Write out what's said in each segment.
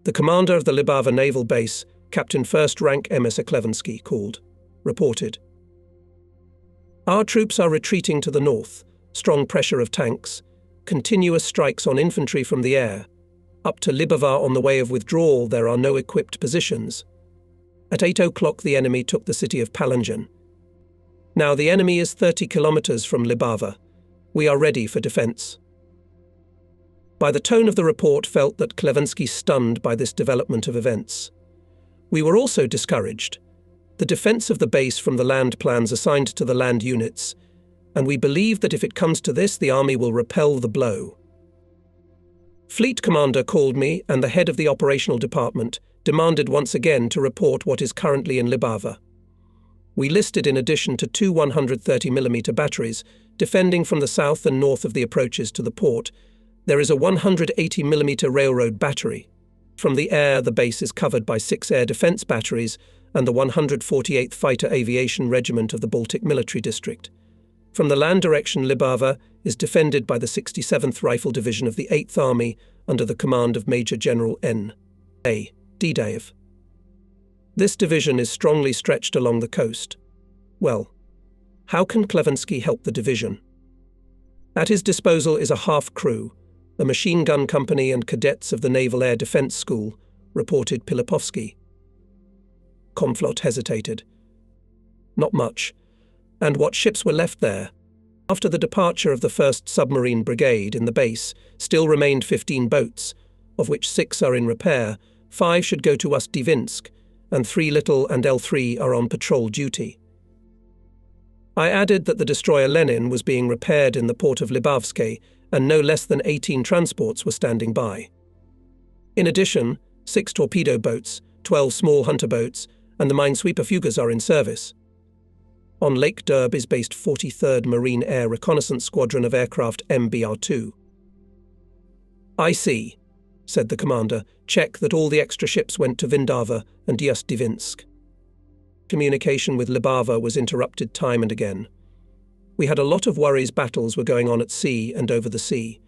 The commander of the Libava naval base, Captain First Rank MS Klevensky, reported. Our troops are retreating to the north, strong pressure of tanks, continuous strikes on infantry from the air. Up to Libava on the way of withdrawal there are no equipped positions. At 8 o'clock the enemy took the city of Palangen. Now the enemy is 30 kilometers from Libava. We are ready for defense. By the tone of the report felt that Klevensky stunned by this development of events. We were also discouraged. The defense of the base from the land plans assigned to the land units, and we believe that if it comes to this, the army will repel the blow. Fleet commander called me, and the head of the operational department demanded once again to report what is currently in Libava. We listed in addition to two 130mm batteries, defending from the south and north of the approaches to the port, there is a 180mm railroad battery. From the air, the base is covered by 6 air defense batteries and the 148th Fighter Aviation Regiment of the Baltic Military District. From the land direction, Libava is defended by the 67th Rifle Division of the 8th Army under the command of Major General N.A. Didaev. This division is strongly stretched along the coast. Well, how can Klevensky help the division? At his disposal is a half crew, a machine gun company and cadets of the Naval Air Defense School, reported Pilipovsky. Komflot hesitated. Not much. And what ships were left there? After the departure of the 1st Submarine Brigade in the base, still remained 15 boats, of which 6 are in repair, 5 should go to Ust-Divinsk, and 3 Little and L3 are on patrol duty. I added that the destroyer Lenin was being repaired in the port of Libavske, and no less than 18 transports were standing by. In addition, 6 torpedo boats, 12 small hunter boats, and the minesweeper Fugas are in service. On Lake Derb is based 43rd Marine Air Reconnaissance Squadron of aircraft MBR-2. I see, said the commander. Check that all the extra ships went to Vindava and Ust-Divinsk. Communication with Libava was interrupted time and again. We had a lot of worries battles were going on at sea and over the sea,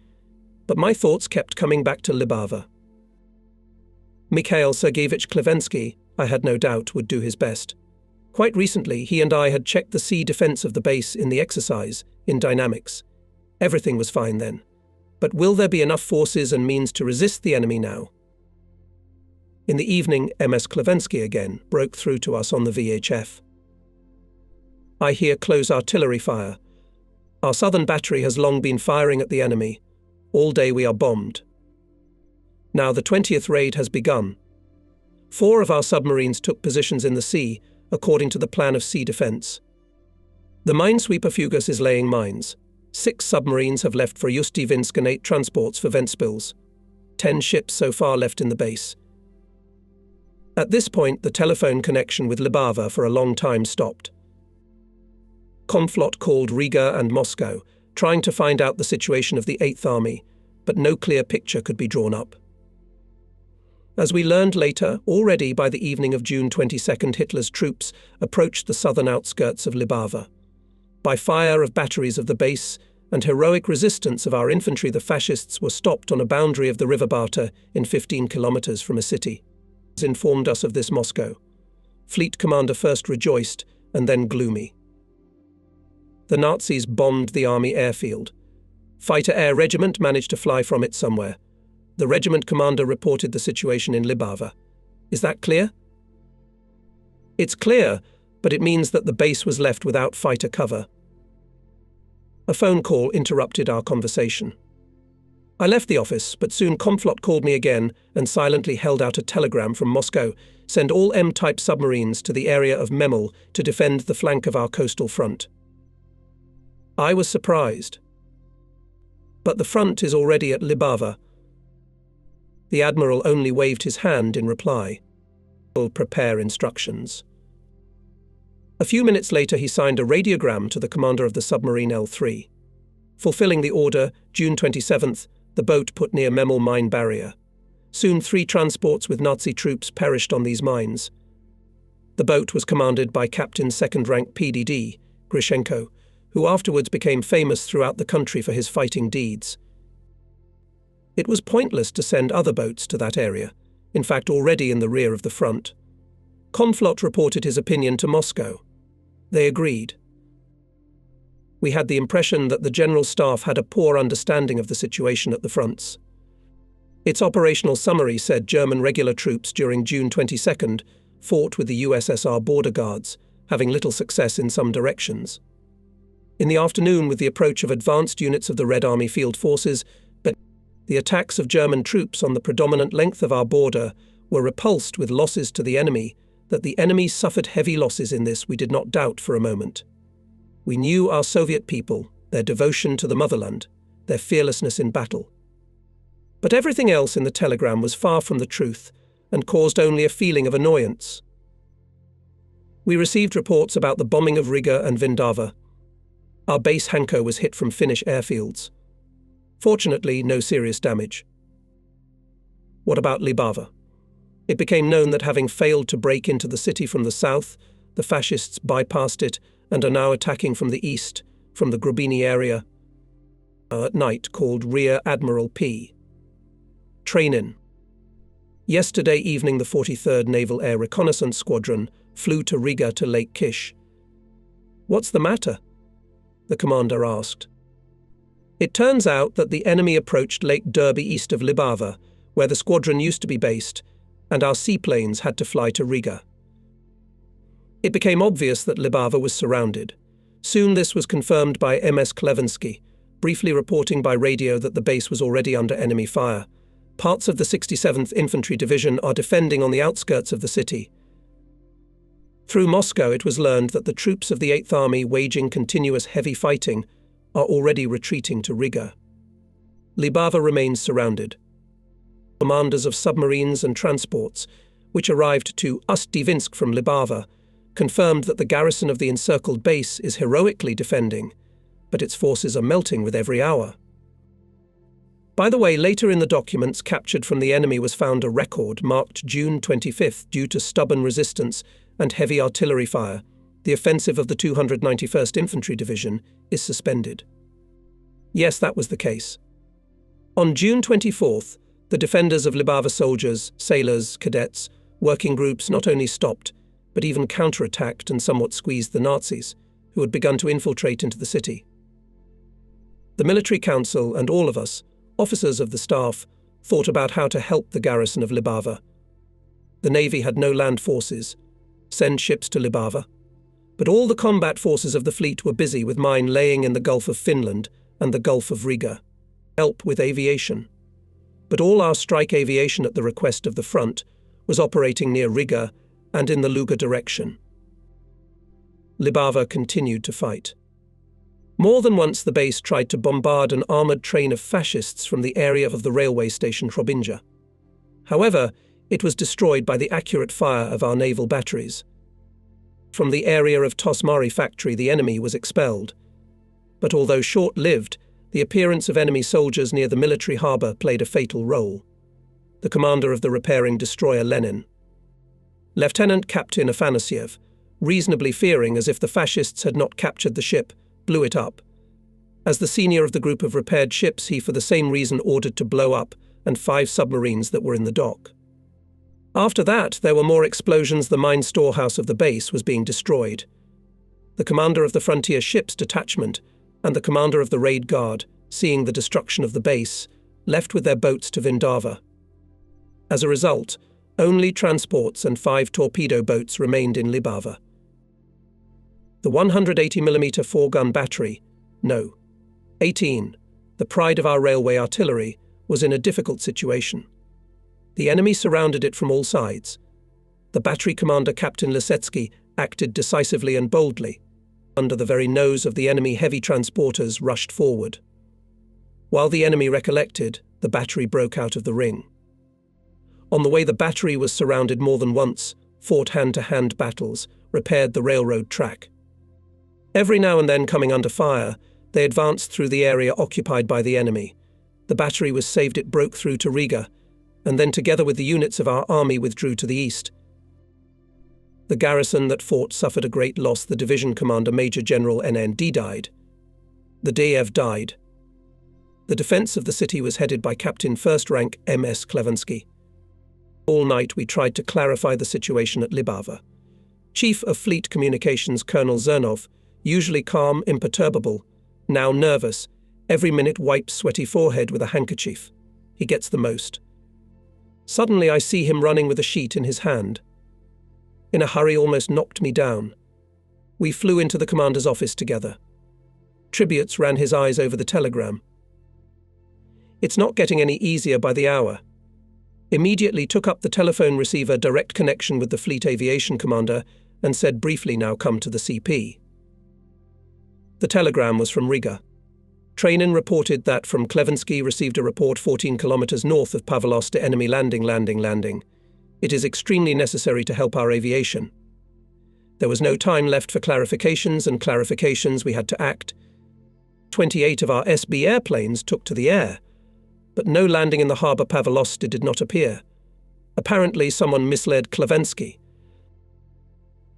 but my thoughts kept coming back to Libava. Mikhail Sergeyevich Klevensky, I had no doubt, would do his best. Quite recently, he and I had checked the sea defense of the base in the exercise, in dynamics. Everything was fine then. But will there be enough forces and means to resist the enemy now? In the evening, MS Klevensky again broke through to us on the VHF. I hear close artillery fire. Our southern battery has long been firing at the enemy. All day we are bombed. Now the 20th raid has begun. 4 of our submarines took positions in the sea, according to the plan of sea defense. The minesweeper Fugas is laying mines. 6 submarines have left for Ust-Divinsk and 8 transports for Ventspils. 10 ships so far left in the base. At this point, the telephone connection with Libava for a long time stopped. Komflot called Riga and Moscow, trying to find out the situation of the 8th Army, but no clear picture could be drawn up. As we learned later, already by the evening of June 22nd, Hitler's troops approached the southern outskirts of Libava. By fire of batteries of the base and heroic resistance of our infantry, the fascists were stopped on a boundary of the river Barta in 15 kilometers from a city. Informed us of this Moscow. Fleet commander first rejoiced and then gloomy. The Nazis bombed the army airfield. Fighter Air Regiment managed to fly from it somewhere. The regiment commander reported the situation in Libava. Is that clear? It's clear, but it means that the base was left without fighter cover. A phone call interrupted our conversation. I left the office, but soon Komflot called me again and silently held out a telegram from Moscow: send all M-type submarines to the area of Memel to defend the flank of our coastal front. I was surprised. But the front is already at Libava. The Admiral only waved his hand in reply. Will prepare instructions. A few minutes later he signed a radiogram to the commander of the submarine L3. Fulfilling the order, June 27th, the boat put near Memel mine barrier. Soon 3 transports with Nazi troops perished on these mines. The boat was commanded by Captain 2nd Rank PDD, Grishenko, who afterwards became famous throughout the country for his fighting deeds. It was pointless to send other boats to that area. in fact already in the rear of the front. Conflot reported his opinion to Moscow. They agreed. We had the impression that the General Staff had a poor understanding of the situation at the fronts. Its operational summary said German regular troops during June 22nd fought with the USSR border guards, having little success in some directions. In the afternoon, with the approach of advanced units of the Red Army Field Forces, but the attacks of German troops on the predominant length of our border were repulsed with losses to the enemy. That the enemy suffered heavy losses in this we did not doubt for a moment. We knew our Soviet people, their devotion to the motherland, their fearlessness in battle. But everything else in the telegram was far from the truth and caused only a feeling of annoyance. We received reports about the bombing of Riga and Vindava. Our base Hanko was hit from Finnish airfields. Fortunately, no serious damage. What about Libava? It became known that having failed to break into the city from the south, the fascists bypassed it and are now attacking from the east, from the Grubini area, at night called Rear Admiral P. Train-in. Yesterday evening the 43rd Naval Air Reconnaissance Squadron flew to Riga to Lake Kish. "What's the matter?" the commander asked. It turns out that the enemy approached Lake Derby east of Libava, where the squadron used to be based, and our seaplanes had to fly to Riga. It became obvious that Libava was surrounded. Soon this was confirmed by MS Klevensky, briefly reporting by radio that the base was already under enemy fire. Parts of the 67th Infantry Division are defending on the outskirts of the city. Through Moscow it was learned that the troops of the 8th Army waging continuous heavy fighting are already retreating to Riga. Libava remains surrounded. Commanders of submarines and transports, which arrived to Ust-Divinsk from Libava, confirmed that the garrison of the encircled base is heroically defending, but its forces are melting with every hour. By the way, later in the documents captured from the enemy was found a record marked June 25th due to stubborn resistance and heavy artillery fire. The offensive of the 291st Infantry Division is suspended. Yes, that was the case. On June 24th, the defenders of Libava soldiers, sailors, cadets, working groups not only stopped, but even counterattacked and somewhat squeezed the Nazis, who had begun to infiltrate into the city. The military council and all of us, officers of the staff, thought about how to help the garrison of Libava. The Navy had no land forces. Send ships to Libava. But all the combat forces of the fleet were busy with mine laying in the Gulf of Finland and the Gulf of Riga. Help with aviation. But all our strike aviation at the request of the front was operating near Riga and in the Luga direction. Libava continued to fight. More than once the base tried to bombard an armoured train of fascists from the area of the railway station Trobinja. However, it was destroyed by the accurate fire of our naval batteries. From the area of Tosmari factory the enemy was expelled. But although short-lived, the appearance of enemy soldiers near the military harbour played a fatal role. The commander of the repairing destroyer Lenin, Lieutenant Captain Afanasiev, reasonably fearing as if the fascists had not captured the ship, blew it up. As the senior of the group of repaired ships, he for the same reason ordered to blow up and 5 submarines that were in the dock. After that, there were more explosions. The mine storehouse of the base was being destroyed. The commander of the frontier ships detachment and the commander of the raid guard, seeing the destruction of the base, left with their boats to Vindava. As a result, only transports and 5 torpedo boats remained in Libava. The 180mm 4-gun battery, no, 18, the pride of our railway artillery, was in a difficult situation. The enemy surrounded it from all sides. The battery commander Captain Lisetsky acted decisively and boldly. Under the very nose of the enemy, heavy transporters rushed forward. While the enemy recollected, the battery broke out of the ring. On the way, the battery was surrounded more than once, fought hand-to-hand battles, repaired the railroad track. Every now and then, coming under fire, they advanced through the area occupied by the enemy. The battery was saved. It broke through to Riga, and then together with the units of our army withdrew to the east. The garrison that fought suffered a great loss. The division commander, Major General NND, died. The DF died. The defense of the city was headed by Captain First Rank MS Klevensky. All night we tried to clarify the situation at Libava. Chief of Fleet Communications Colonel Zernov, usually calm, imperturbable, now nervous, every minute wipes sweaty forehead with a handkerchief. He gets the most. Suddenly I see him running with a sheet in his hand. In a hurry, almost knocked me down. We flew into the commander's office together. Tributes ran his eyes over the telegram. It's not getting any easier by the hour. Immediately took up the telephone receiver, direct connection with the Fleet Aviation Commander, and said briefly, "Now come to the CP." The telegram was from Riga. Trainin reported that from Klevensky received a report 14 kilometers north of Pavloste, enemy landing. It is extremely necessary to help our aviation. There was no time left for clarifications, and clarifications we had to act. 28 of our SB airplanes took to the air, but no landing in the harbour Pavloste did not appear. Apparently someone misled Klevensky.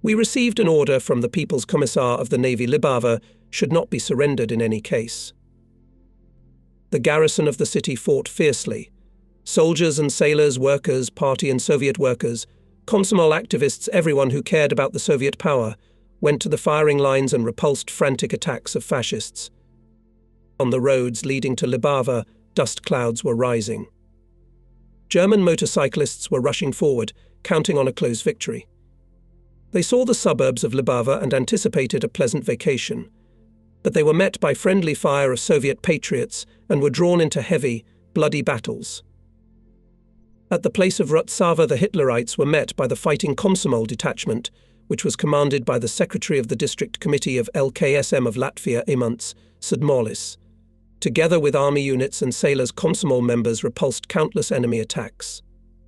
We received an order from the People's Commissar of the Navy Libava should not be surrendered in any case. The garrison of the city fought fiercely. Soldiers and sailors, workers, party and Soviet workers, Komsomol activists, everyone who cared about the Soviet power, went to the firing lines and repulsed frantic attacks of fascists. On the roads leading to Libava, dust clouds were rising. German motorcyclists were rushing forward, counting on a close victory. They saw the suburbs of Libava and anticipated a pleasant vacation. But they were met by friendly fire of Soviet patriots and were drawn into heavy, bloody battles. At the place of Rutsava, the Hitlerites were met by the fighting Komsomol detachment, which was commanded by the secretary of the district committee of LKSM of Latvia, Imants Sudmolis. Together with army units and sailors, Komsomol members repulsed countless enemy attacks.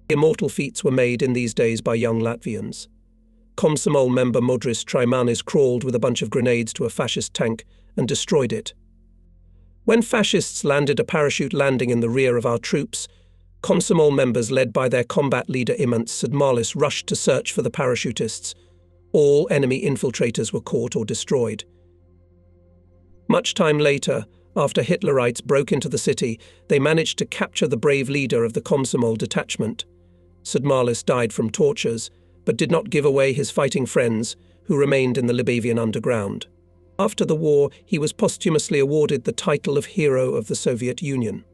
Immortal feats were made in these days by young Latvians. Komsomol member Modris Trimanis crawled with a bunch of grenades to a fascist tank and destroyed it. When fascists landed a parachute landing in the rear of our troops, Komsomol members led by their combat leader Imants Sudmolis rushed to search for the parachutists. All enemy infiltrators were caught or destroyed. Much time later, after Hitlerites broke into the city, they managed to capture the brave leader of the Komsomol detachment. Sudmolis died from tortures, but did not give away his fighting friends, who remained in the Libavian underground. After the war, he was posthumously awarded the title of Hero of the Soviet Union.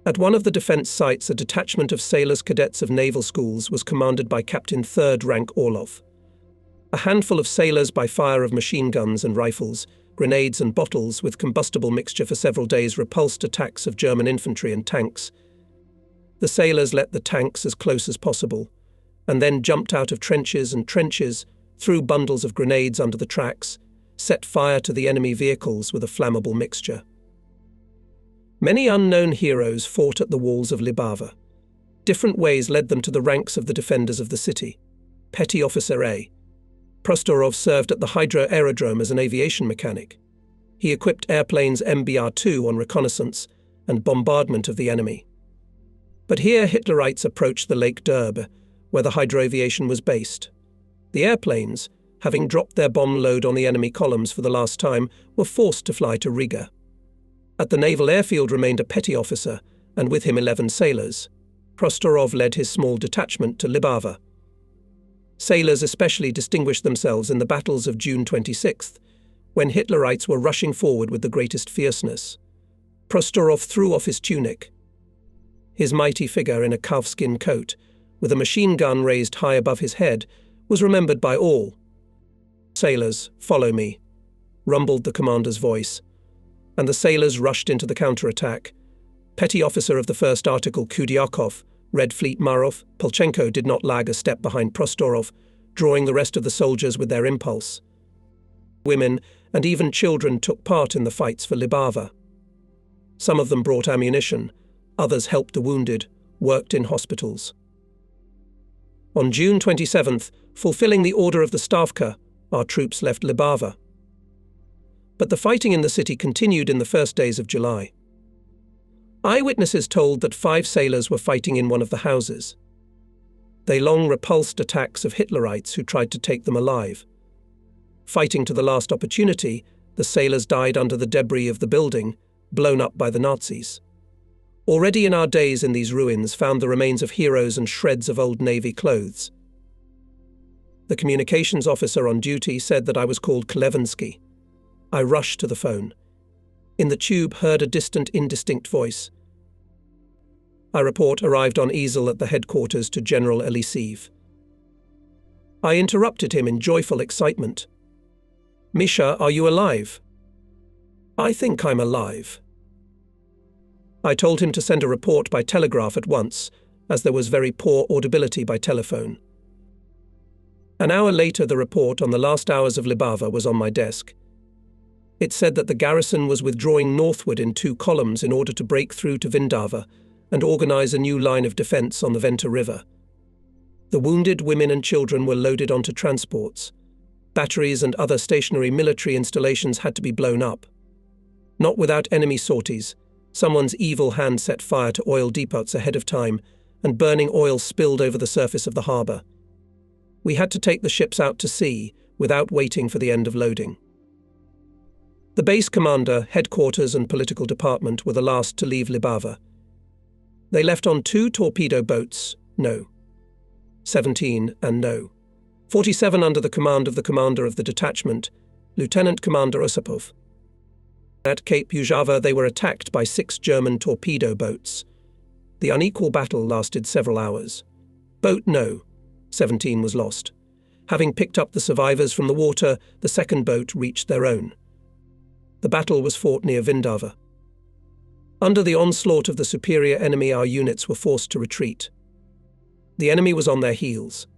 At one of the defense sites, a detachment of sailors cadets of naval schools was commanded by Captain 3rd Rank Orlov. A handful of sailors, by fire of machine guns and rifles, grenades and bottles with combustible mixture for several days, repulsed attacks of German infantry and tanks. The sailors let the tanks as close as possible, and then jumped out of trenches and trenches, threw bundles of grenades under the tracks, set fire to the enemy vehicles with a flammable mixture. Many unknown heroes fought at the walls of Libava. Different ways led them to the ranks of the defenders of the city. Petty Officer A. Prostorov served at the Hydro Aerodrome as an aviation mechanic. He equipped airplanes MBR-2 on reconnaissance and bombardment of the enemy. But here Hitlerites approached the Lake Derbe, where the hydroaviation was based. The airplanes, having dropped their bomb load on the enemy columns for the last time, were forced to fly to Riga. At the naval airfield remained a petty officer, and with him 11 sailors. Prostorov led his small detachment to Libava. Sailors especially distinguished themselves in the battles of June 26th, when Hitlerites were rushing forward with the greatest fierceness. Prostorov threw off his tunic. His mighty figure in a calfskin coat, with a machine gun raised high above his head, was remembered by all. "Sailors, follow me," rumbled the commander's voice, and the sailors rushed into the counterattack. Petty officer of the first article Kudyakov, Red Fleet Marov, Polchenko did not lag a step behind Prostorov, drawing the rest of the soldiers with their impulse. Women and even children took part in the fights for Libava. Some of them brought ammunition, others helped the wounded, worked in hospitals. On June 27th, fulfilling the order of the Stavka, our troops left Libava. But the fighting in the city continued in the first days of July. Eyewitnesses told that 5 sailors were fighting in one of the houses. They long repulsed attacks of Hitlerites who tried to take them alive. Fighting to the last opportunity, the sailors died under the debris of the building, blown up by the Nazis. Already in our days in these ruins found the remains of heroes and shreds of old Navy clothes. The communications officer on duty said that I was called Klevensky. I rushed to the phone. In the tube heard a distant, indistinct voice. My report arrived on easel at the headquarters to General Eliseev. I interrupted him in joyful excitement. "Misha, are you alive?" "I think I'm alive." I told him to send a report by telegraph at once, as there was very poor audibility by telephone. An hour later, the report on the last hours of Libava was on my desk. It said that the garrison was withdrawing northward in 2 columns in order to break through to Vindava and organize a new line of defense on the Venta River. The wounded women and children were loaded onto transports. Batteries and other stationary military installations had to be blown up. Not without enemy sorties, someone's evil hand set fire to oil depots ahead of time, and burning oil spilled over the surface of the harbour. We had to take the ships out to sea without waiting for the end of loading. The base commander, headquarters and political department were the last to leave Libava. They left on 2 torpedo boats, No. 17 and No. 47 under the command of the commander of the detachment, Lieutenant Commander Osipov. At Cape Yuzhava they were attacked by 6 German torpedo boats. The unequal battle lasted several hours. Boat No. 17 was lost. Having picked up the survivors from the water, the second boat reached their own. The battle was fought near Vindava. Under the onslaught of the superior enemy, our units were forced to retreat. The enemy was on their heels.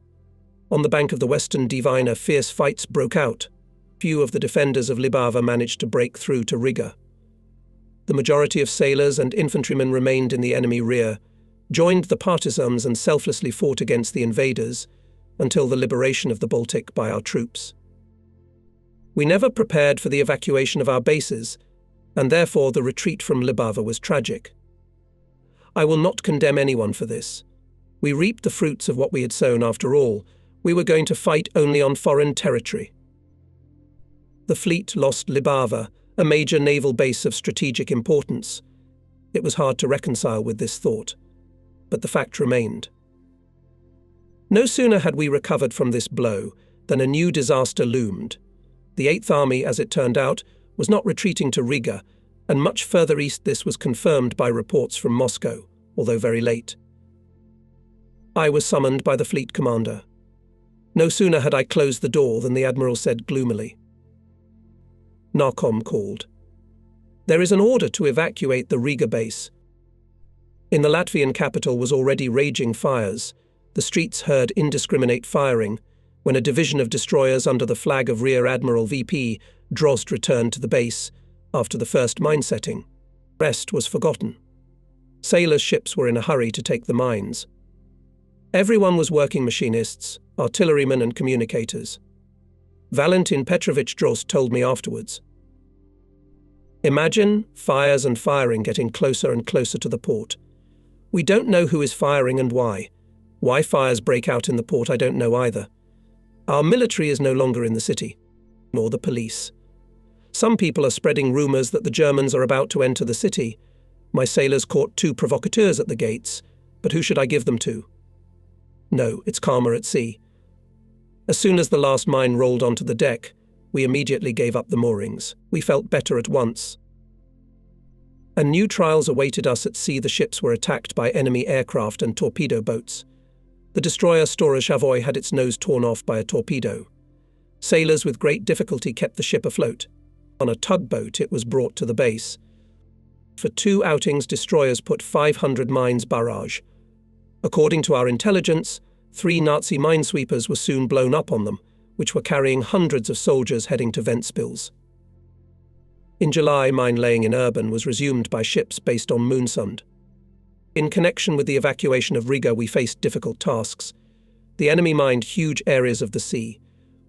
On the bank of the western Divina, fierce fights broke out. Few of the defenders of Libava managed to break through to Riga. The majority of sailors and infantrymen remained in the enemy rear, joined the partisans and selflessly fought against the invaders until the liberation of the Baltic by our troops. We never prepared for the evacuation of our bases, and therefore the retreat from Libava was tragic. I will not condemn anyone for this. We reaped the fruits of what we had sown after all. We were going to fight only on foreign territory. The fleet lost Libava, a major naval base of strategic importance. It was hard to reconcile with this thought, but the fact remained. No sooner had we recovered from this blow than a new disaster loomed. The 8th Army, as it turned out, was not retreating to Riga, and much further east this was confirmed by reports from Moscow, although very late. I was summoned by the fleet commander. No sooner had I closed the door than the admiral said gloomily. Narkom called. "There is an order to evacuate the Riga base." In the Latvian capital was already raging fires. The streets heard indiscriminate firing, when a division of destroyers under the flag of Rear Admiral VP Drozd returned to the base after the first mine setting. Rest was forgotten. Sailors' ships were in a hurry to take the mines. Everyone was working machinists, artillerymen and communicators. Valentin Petrovich Drozd told me afterwards. Imagine fires and firing getting closer and closer to the port. We don't know who is firing and why. Why fires break out in the port, I don't know either. Our military is no longer in the city, nor the police. Some people are spreading rumours that the Germans are about to enter the city. My sailors caught 2 provocateurs at the gates, but who should I give them to? No, it's calmer at sea. As soon as the last mine rolled onto the deck, we immediately gave up the moorings. We felt better at once. And new trials awaited us at sea. The ships were attacked by enemy aircraft and torpedo boats. The destroyer Storozhavoy had its nose torn off by a torpedo. Sailors with great difficulty kept the ship afloat. On a tugboat it was brought to the base. For 2 outings, destroyers put 500 mines barrage. According to our intelligence, 3 Nazi minesweepers were soon blown up on them, which were carrying hundreds of soldiers heading to Ventspils. In July, mine laying in Urban was resumed by ships based on Moonsund. In connection with the evacuation of Riga, we faced difficult tasks. The enemy mined huge areas of the sea.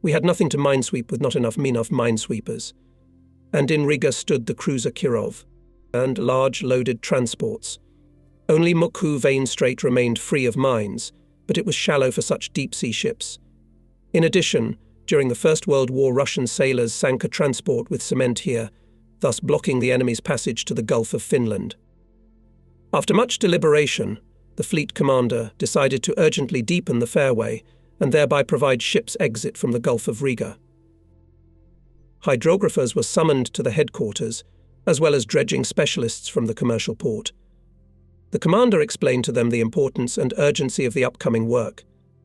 We had nothing to minesweep with not enough minesweepers. And in Riga stood the cruiser Kirov and large loaded transports. Only Mukhu Vein Strait remained free of mines, but it was shallow for such deep-sea ships. In addition, during the First World War, Russian sailors sank a transport with cement here, thus blocking the enemy's passage to the Gulf of Finland. After much deliberation, the fleet commander decided to urgently deepen the fairway and thereby provide ships exit from the Gulf of Riga. Hydrographers were summoned to the headquarters, as well as dredging specialists from the commercial port. The commander explained to them the importance and urgency of the upcoming work.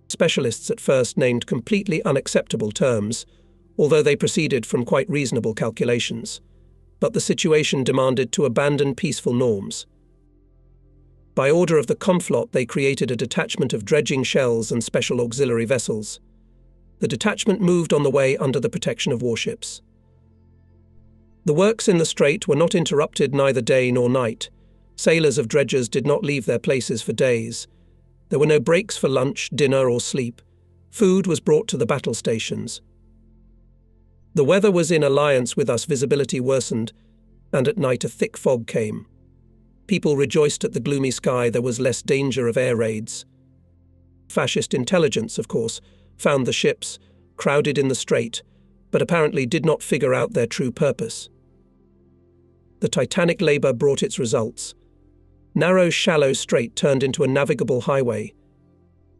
Specialists at first named completely unacceptable terms, although they proceeded from quite reasonable calculations. But the situation demanded to abandon peaceful norms. By order of the Conflot, they created a detachment of dredging shells and special auxiliary vessels. The detachment moved on the way under the protection of warships. The works in the strait were not interrupted neither day nor night. Sailors of dredgers did not leave their places for days. There were no breaks for lunch, dinner, or sleep. Food was brought to the battle stations. The weather was in alliance with us. Visibility worsened, and at night a thick fog came. People rejoiced at the gloomy sky. There was less danger of air raids. Fascist intelligence, of course, found the ships, crowded in the strait, but apparently did not figure out their true purpose. The titanic labour brought its results. Narrow, shallow strait turned into a navigable highway.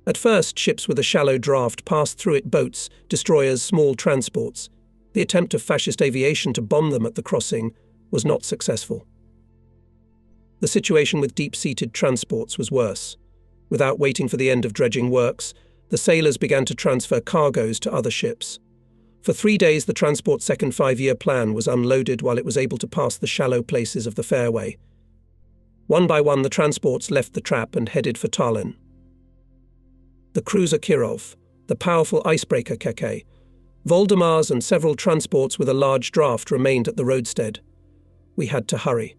At first, ships with a shallow draft passed through it, boats, destroyers, small transports. The attempt of fascist aviation to bomb them at the crossing was not successful. The situation with deep-seated transports was worse. Without waiting for the end of dredging works, the sailors began to transfer cargoes to other ships. For 3 days, the transport's second 5-year plan was unloaded while it was able to pass the shallow places of the fairway. One by one, the transports left the trap and headed for Tallinn. The cruiser Kirov, the powerful icebreaker Keke, Voldemars and several transports with a large draft remained at the roadstead. We had to hurry.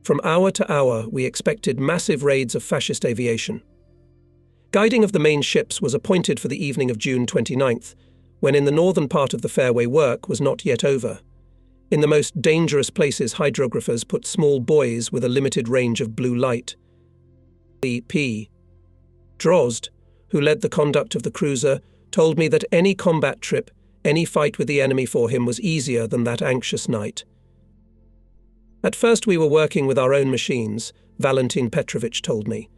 From hour to hour, we expected massive raids of fascist aviation. Guiding of the main ships was appointed for the evening of June 29th, when in the northern part of the fairway work was not yet over. In the most dangerous places, hydrographers put small buoys with a limited range of blue light. P. Drozd, who led the conduct of the cruiser, told me that any combat trip, any fight with the enemy for him was easier than that anxious night. At first we were working with our own machines, Valentin Petrovich told me.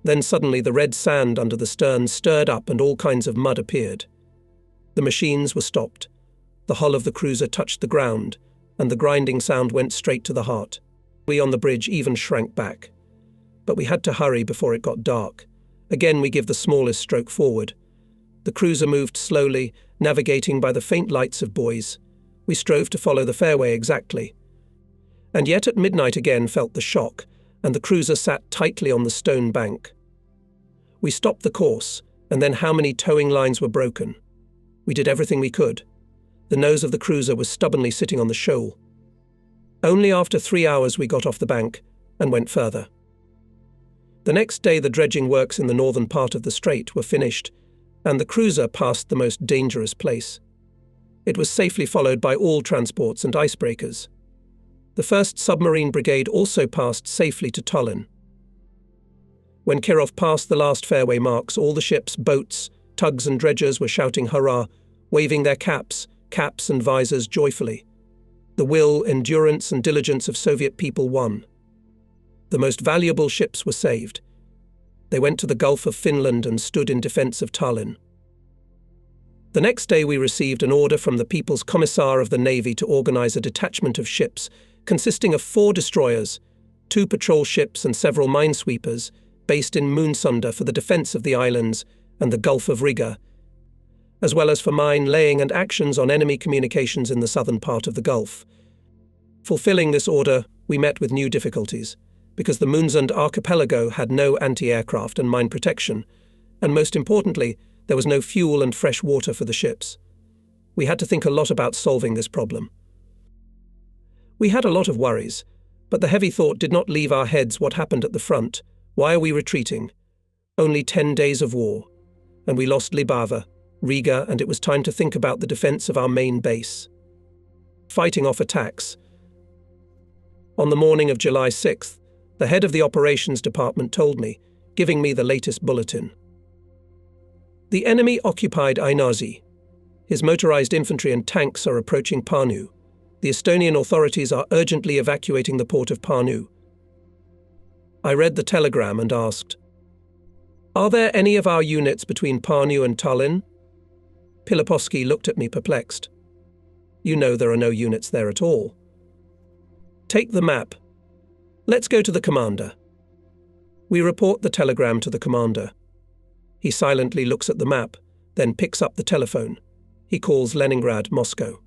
Then suddenly the red sand under the stern stirred up and all kinds of mud appeared. The machines were stopped. The hull of the cruiser touched the ground, and the grinding sound went straight to the heart. We on the bridge even shrank back. But we had to hurry before it got dark. Again we give the smallest stroke forward. The cruiser moved slowly, navigating by the faint lights of buoys. We strove to follow the fairway exactly. And yet at midnight again felt the shock, and the cruiser sat tightly on the stone bank. We stopped the course, and then how many towing lines were broken? We did everything we could. The nose of the cruiser was stubbornly sitting on the shoal. Only after 3 hours we got off the bank and went further. The next day the dredging works in the northern part of the strait were finished, and the cruiser passed the most dangerous place. It was safely followed by all transports and icebreakers. The 1st Submarine Brigade also passed safely to Tallinn. When Kirov passed the last fairway marks, all the ships, boats, tugs and dredgers were shouting hurrah, waving their caps and visors joyfully. The will, endurance and diligence of Soviet people won. The most valuable ships were saved. They went to the Gulf of Finland and stood in defense of Tallinn. The next day we received an order from the People's Commissar of the Navy to organize a detachment of ships consisting of 4 destroyers, 2 patrol ships and several minesweepers based in Moonsunda for the defense of the islands and the Gulf of Riga, as well as for mine laying and actions on enemy communications in the southern part of the Gulf. Fulfilling this order, we met with new difficulties, because the Moonsund archipelago had no anti-aircraft and mine protection, and most importantly, there was no fuel and fresh water for the ships. We had to think a lot about solving this problem. We had a lot of worries, but the heavy thought did not leave our heads. What happened at the front? Why are we retreating? Only 10 days of war, and we lost Libava, Riga, and it was time to think about the defense of our main base. Fighting off attacks. On the morning of July 6th, the head of the operations department told me, giving me the latest bulletin. The enemy occupied Ainaži. His motorized infantry and tanks are approaching Pärnu. The Estonian authorities are urgently evacuating the port of Pärnu. I read the telegram and asked, "Are there any of our units between Parnu and Tallinn?" Pilipovsky looked at me perplexed. "You know there are no units there at all." "Take the map. Let's go to the commander." We report the telegram to the commander. He silently looks at the map, then picks up the telephone. He calls Leningrad, Moscow.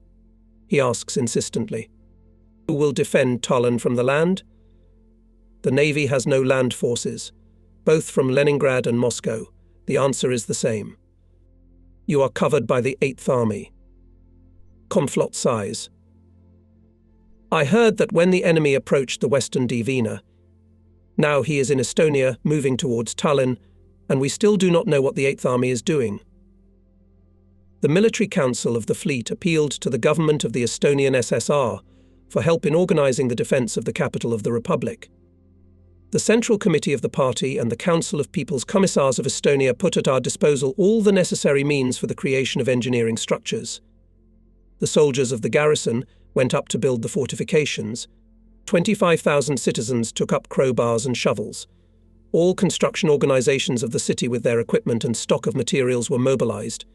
He asks insistently, "Who will defend Tallinn from the land?" "The Navy has no land forces. Both from Leningrad and Moscow, the answer is the same. You are covered by the 8th Army." Conflot sighs. "I heard that when the enemy approached the western Divina, now he is in Estonia, moving towards Tallinn, and we still do not know what the 8th Army is doing." The Military Council of the Fleet appealed to the government of the Estonian SSR for help in organizing the defense of the capital of the Republic. The Central Committee of the Party and the Council of People's Commissars of Estonia put at our disposal all the necessary means for the creation of engineering structures. The soldiers of the garrison went up to build the fortifications. 25,000 citizens took up crowbars and shovels. All construction organizations of the city with their equipment and stock of materials were mobilized.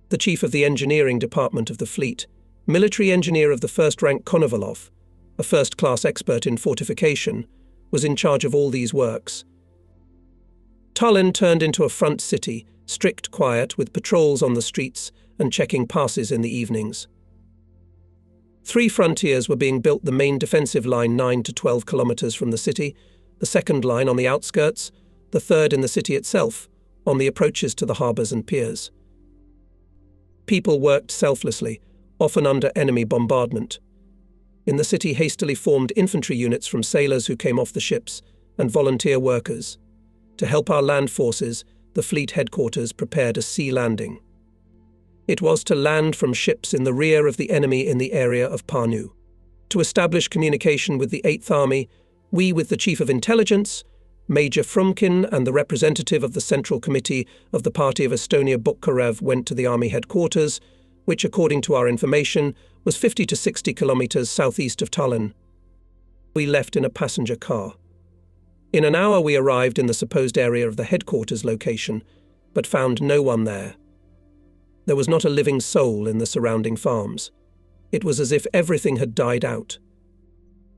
The chief of the engineering department of the fleet, military engineer of the first rank Konovalov, a first-class expert in fortification, was in charge of all these works. Tallinn turned into a front city, strict quiet, with patrols on the streets and checking passes in the evenings. 3 frontiers were being built: the main defensive line 9 to 12 kilometers from the city, the second line on the outskirts, the third in the city itself, on the approaches to the harbours and piers. People worked selflessly, often under enemy bombardment. In the city, hastily formed infantry units from sailors who came off the ships and volunteer workers. To help our land forces, the fleet headquarters prepared a sea landing. It was to land from ships in the rear of the enemy in the area of Parnu. To establish communication with the 8th Army, we, with the Chief of Intelligence, Major Frumkin, and the representative of the Central Committee of the Party of Estonia, Bukharev, went to the army headquarters, which, according to our information, was 50 to 60 kilometers southeast of Tallinn. We left in a passenger car. In an hour we arrived in the supposed area of the headquarters location, but found no one there. There was not a living soul in the surrounding farms. It was as if everything had died out.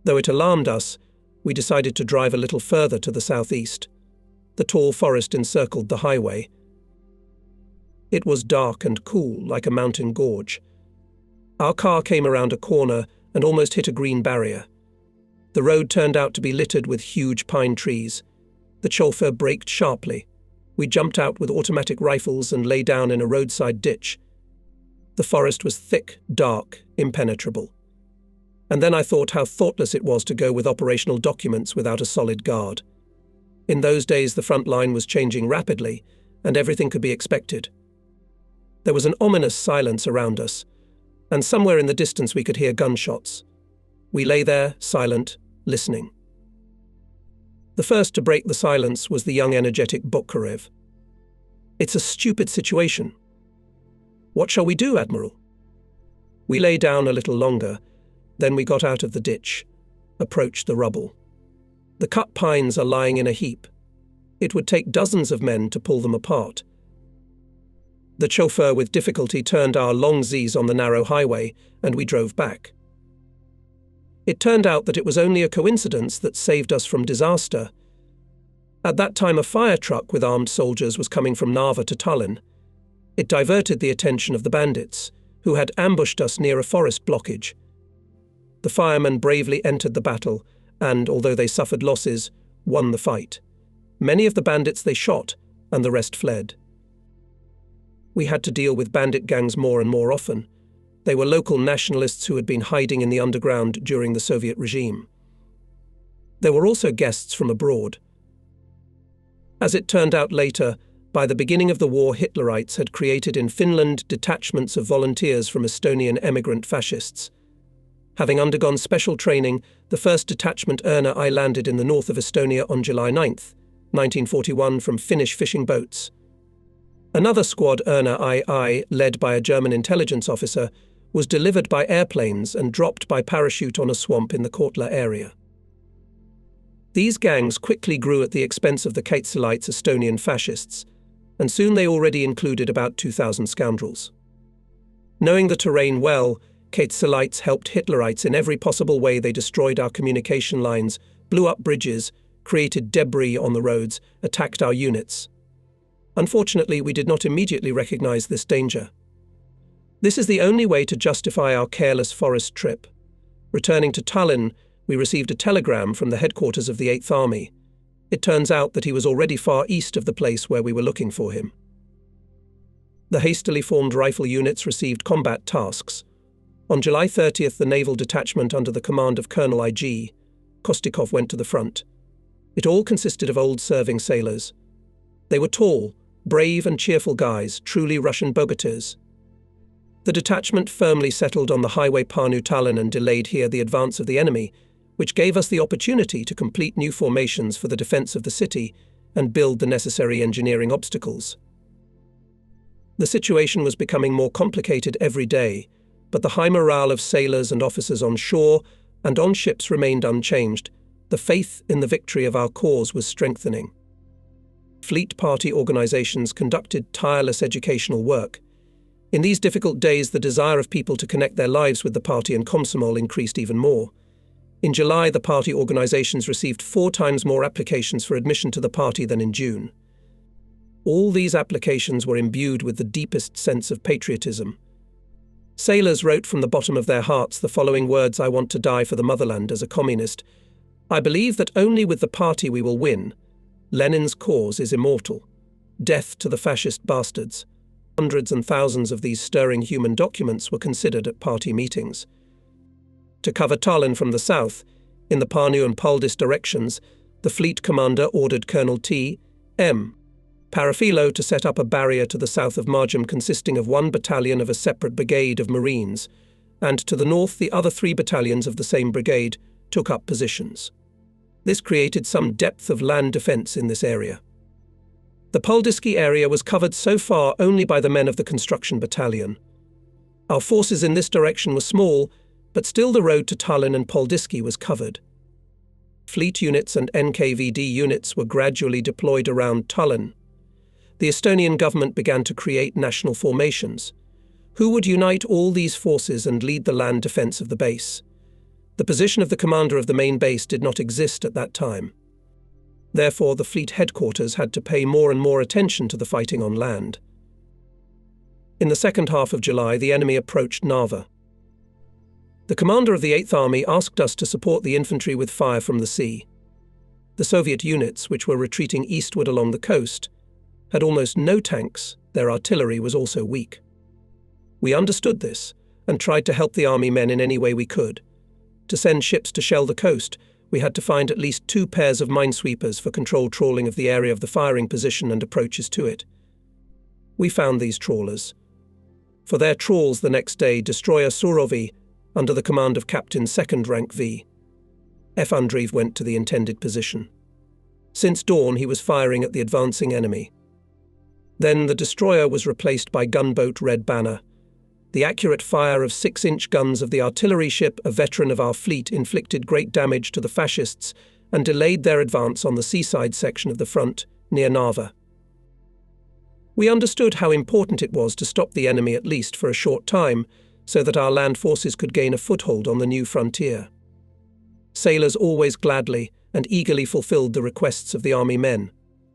Though it alarmed us, we decided to drive a little further to the southeast. The tall forest encircled the highway. It was dark and cool, like a mountain gorge. Our car came around a corner and almost hit a green barrier. The road turned out to be littered with huge pine trees. The chauffeur braked sharply. We jumped out with automatic rifles and lay down in a roadside ditch. The forest was thick, dark, impenetrable. And then I thought how thoughtless it was to go with operational documents without a solid guard. In those days, the front line was changing rapidly, and everything could be expected. There was an ominous silence around us, and somewhere in the distance we could hear gunshots. We lay there, silent, listening. The first to break the silence was the young, energetic Bukharev. "It's a stupid situation." "What shall we do, Admiral?" We lay down a little longer. Then we got out of the ditch, approached the rubble. The cut pines are lying in a heap. It would take dozens of men to pull them apart. The chauffeur with difficulty turned our long Z's on the narrow highway, and we drove back. It turned out that it was only a coincidence that saved us from disaster. At that time, a fire truck with armed soldiers was coming from Narva to Tallinn. It diverted the attention of the bandits, who had ambushed us near a forest blockage. The firemen bravely entered the battle and, although they suffered losses, won the fight. Many of the bandits they shot, and the rest fled. We had to deal with bandit gangs more and more often. They were local nationalists who had been hiding in the underground during the Soviet regime. There were also guests from abroad. As it turned out later, by the beginning of the war, Hitlerites had created in Finland detachments of volunteers from Estonian emigrant fascists. Having undergone special training, the first detachment Erna I landed in the north of Estonia on July 9, 1941, from Finnish fishing boats. Another squad, Erna II, led by a German intelligence officer, was delivered by airplanes and dropped by parachute on a swamp in the Kortla area. These gangs quickly grew at the expense of the Kaitselites Estonian fascists, and soon they already included about 2,000 scoundrels. Knowing the terrain well, Kaitselites helped Hitlerites in every possible way. They destroyed our communication lines, blew up bridges, created debris on the roads, attacked our units. Unfortunately, we did not immediately recognize this danger. This is the only way to justify our careless forest trip. Returning to Tallinn, we received a telegram from the headquarters of the 8th Army. It turns out that he was already far east of the place where we were looking for him. The hastily formed rifle units received combat tasks. On July 30th, the naval detachment under the command of Colonel I.G. Kostikov went to the front. It all consisted of old serving sailors. They were tall, brave and cheerful guys, truly Russian bogatirs. The detachment firmly settled on the highway Pärnu-Tallinn and delayed here the advance of the enemy, which gave us the opportunity to complete new formations for the defense of the city and build the necessary engineering obstacles. The situation was becoming more complicated every day, but the high morale of sailors and officers on shore and on ships remained unchanged. The faith in the victory of our cause was strengthening. Fleet party organizations conducted tireless educational work. In these difficult days, the desire of people to connect their lives with the party and Komsomol increased even more. In July, the party organizations received 4 times more applications for admission to the party than in June. All these applications were imbued with the deepest sense of patriotism. Sailors wrote from the bottom of their hearts the following words: "I want to die for the motherland as a communist. I believe that only with the party we will win. Lenin's cause is immortal. Death to the fascist bastards." Hundreds and thousands of these stirring human documents were considered at party meetings. To cover Tallinn from the south, in the Pärnu and Paldis directions, the fleet commander ordered Colonel T.M. Parafilo to set up a barrier to the south of Marjam consisting of 1 battalion of a separate brigade of Marines, and to the north the other 3 battalions of the same brigade took up positions. This created some depth of land defence in this area. The Paldiski area was covered so far only by the men of the construction battalion. Our forces in this direction were small, but still the road to Tallinn and Paldiski was covered. Fleet units and NKVD units were gradually deployed around Tallinn. The Estonian government began to create national formations. Who would unite all these forces and lead the land defence of the base? The position of the commander of the main base did not exist at that time. Therefore, the fleet headquarters had to pay more and more attention to the fighting on land. In the second half of July, the enemy approached Narva. The commander of the 8th Army asked us to support the infantry with fire from the sea. The Soviet units, which were retreating eastward along the coast, had almost no tanks. Their artillery was also weak. We understood this and tried to help the army men in any way we could. To send ships to shell the coast, we had to find at least 2 pairs of minesweepers for controlled trawling of the area of the firing position and approaches to it. We found these trawlers. For their trawls the next day, destroyer Surovi, under the command of Captain 2nd Rank V. F. Andreev went to the intended position. Since dawn he was firing at the advancing enemy. Then the destroyer was replaced by gunboat Red Banner. The accurate fire of 6-inch guns of the artillery ship, a veteran of our fleet, inflicted great damage to the fascists and delayed their advance on the seaside section of the front, near Narva. We understood how important it was to stop the enemy at least for a short time, so that our land forces could gain a foothold on the new frontier. Sailors always gladly and eagerly fulfilled the requests of the army men.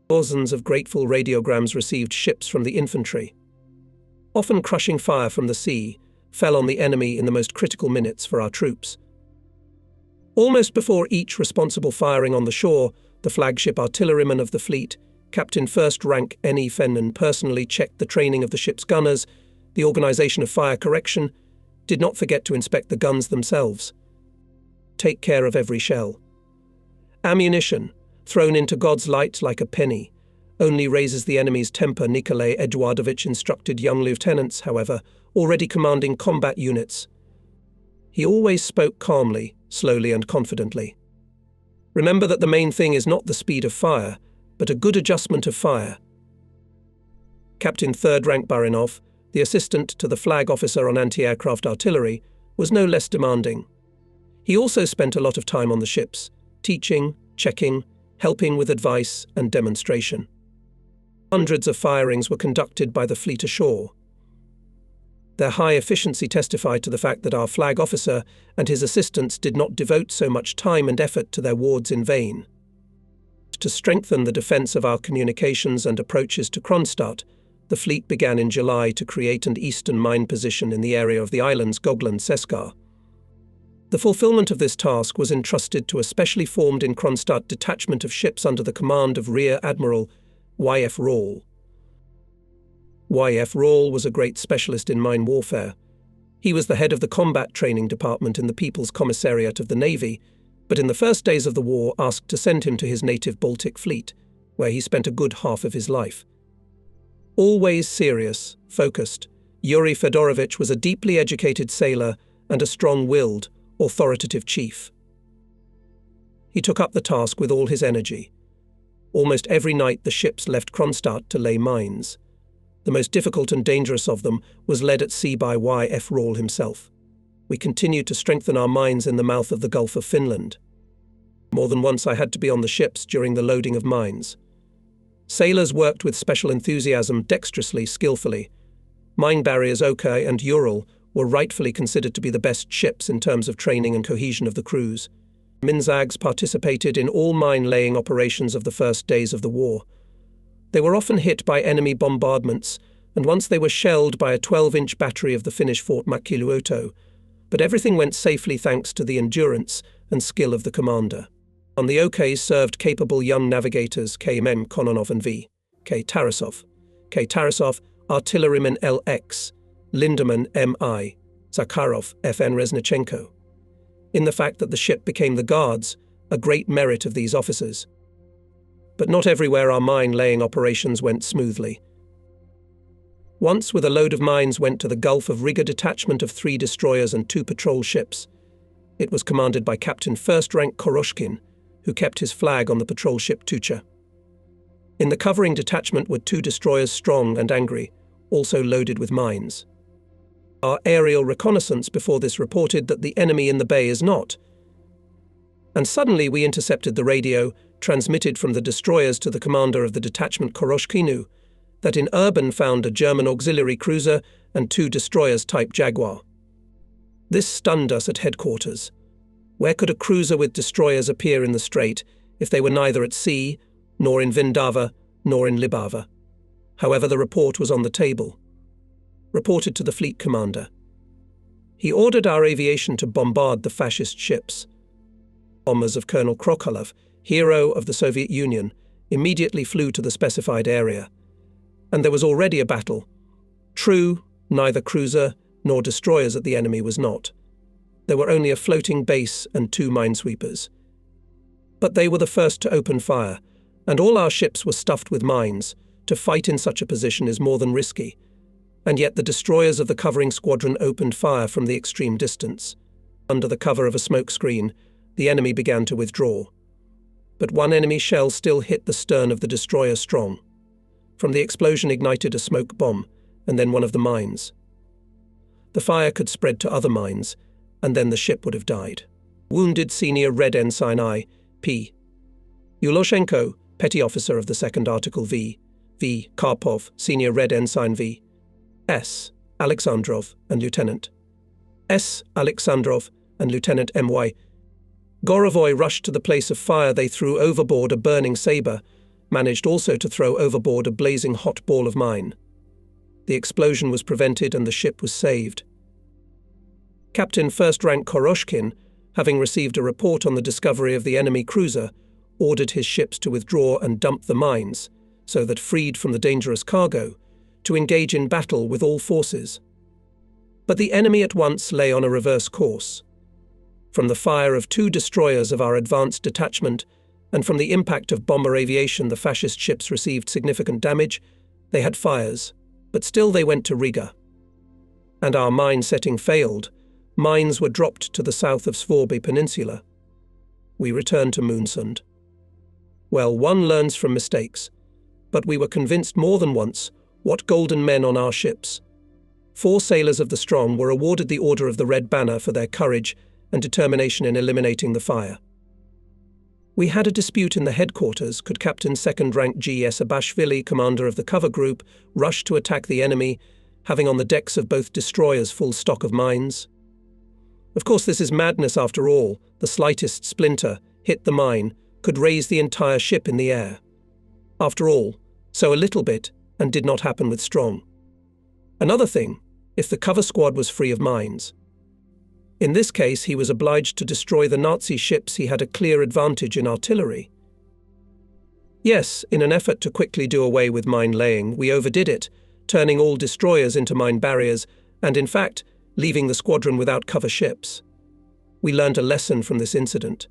Dozens of grateful radiograms received ships from the infantry. Often crushing fire from the sea fell on the enemy in the most critical minutes for our troops. Almost before each responsible firing on the shore, the flagship artilleryman of the fleet, Captain 1st Rank N.E. Fennon, personally checked the training of the ship's gunners, the organization of fire correction, did not forget to inspect the guns themselves. Take care of every shell. Ammunition, thrown into God's light like a penny, only raises the enemy's temper. Nikolai Eduardovich instructed young lieutenants, however, already commanding combat units. He always spoke calmly, slowly and confidently. Remember that the main thing is not the speed of fire, but a good adjustment of fire. Captain 3rd Rank Barinov, the assistant to the flag officer on anti-aircraft artillery, was no less demanding. He also spent a lot of time on the ships, teaching, checking, helping with advice and demonstration. Hundreds of firings were conducted by the fleet ashore. Their high efficiency testified to the fact that our flag officer and his assistants did not devote so much time and effort to their wards in vain. To strengthen the defence of our communications and approaches to Kronstadt, the fleet began in July to create an eastern mine position in the area of the islands Gotland-Seskar. The fulfillment of this task was entrusted to a specially formed in Kronstadt detachment of ships under the command of Rear Admiral Y.F. Rawle. Y.F. Rawle was a great specialist in mine warfare. He was the head of the combat training department in the People's Commissariat of the Navy, but in the first days of the war asked to send him to his native Baltic fleet, where he spent a good half of his life. Always serious, focused, Yuri Fedorovich was a deeply educated sailor and a strong-willed, authoritative chief. He took up the task with all his energy. Almost every night the ships left Kronstadt to lay mines. The most difficult and dangerous of them was led at sea by Y.F. Rawle himself. We continued to strengthen our mines in the mouth of the Gulf of Finland. More than once I had to be on the ships during the loading of mines. Sailors worked with special enthusiasm, dexterously, skillfully. Mine barriers Okai and Ural were rightfully considered to be the best ships in terms of training and cohesion of the crews. Minzags participated in all mine-laying operations of the first days of the war. They were often hit by enemy bombardments, and once they were shelled by a 12-inch battery of the Finnish Fort Makiluoto, but everything went safely thanks to the endurance and skill of the commander. On the Okays served capable young navigators K.M. Kononov and V.K. Tarasov. K. Tarasov, artilleryman L.X., Lindemann M.I., Zakharov F.N. Reznichenko. In the fact that the ship became the Guards, a great merit of these officers. But not everywhere our mine-laying operations went smoothly. Once, with a load of mines, went to the Gulf of Riga detachment of 3 destroyers and 2 patrol ships. It was commanded by Captain First Rank Koroshkin, who kept his flag on the patrol ship Tucha. In the covering detachment were 2 destroyers Strong and Angry, also loaded with mines. Our aerial reconnaissance before this reported that the enemy in the bay is not. And suddenly we intercepted the radio, transmitted from the destroyers to the commander of the detachment Koroshkinu, that in Urban found a German auxiliary cruiser and 2 destroyers type Jaguar. This stunned us at headquarters. Where could a cruiser with destroyers appear in the strait if they were neither at sea, nor in Vindava, nor in Libava? However, the report was on the table. Reported to the fleet commander. He ordered our aviation to bombard the fascist ships. Bombers of Colonel Krokhalov, hero of the Soviet Union, immediately flew to the specified area. And there was already a battle. True, neither cruiser nor destroyers at the enemy was not. There were only a floating base and 2 minesweepers. But they were the first to open fire, and all our ships were stuffed with mines. To fight in such a position is more than risky. And yet the destroyers of the covering squadron opened fire from the extreme distance. Under the cover of a smoke screen, the enemy began to withdraw. But one enemy shell still hit the stern of the destroyer Strong. From the explosion ignited a smoke bomb, and then one of the mines. The fire could spread to other mines, and then the ship would have died. Wounded Senior Red Ensign I.P. Yuloshenko, Petty Officer of the 2nd Article V. Karpov, Senior Red Ensign V. S. Alexandrov and Lieutenant S. Alexandrov and Lieutenant M.Y. Gorovoy rushed to the place of fire. They threw overboard a burning sabre, managed also to throw overboard a blazing hot ball of mine. The explosion was prevented and the ship was saved. Captain First Rank Koroshkin, having received a report on the discovery of the enemy cruiser, ordered his ships to withdraw and dump the mines, so that, freed from the dangerous cargo, to engage in battle with all forces. But the enemy at once lay on a reverse course. From the fire of 2 destroyers of our advanced detachment, and from the impact of bomber aviation the fascist ships received significant damage. They had fires, but still they went to Riga. And our mine setting failed. Mines were dropped to the south of Svorby Peninsula. We returned to Moonsund. Well, one learns from mistakes, but we were convinced more than once what golden men on our ships. 4 sailors of the Strong were awarded the Order of the Red Banner for their courage and determination in eliminating the fire. We had a dispute in the headquarters. Could Captain 2nd Rank G. Esabashvili, commander of the cover group, rush to attack the enemy, having on the decks of both destroyers full stock of mines? Of course, this is madness after all. The slightest splinter hit the mine could raise the entire ship in the air. After all, so a little bit, and did not happen with Strong. Another thing, if the cover squad was free of mines. In this case, he was obliged to destroy the Nazi ships. He had a clear advantage in artillery. Yes, in an effort to quickly do away with mine laying, we overdid it, turning all destroyers into mine barriers, and in fact, leaving the squadron without cover ships. We learned a lesson from this incident.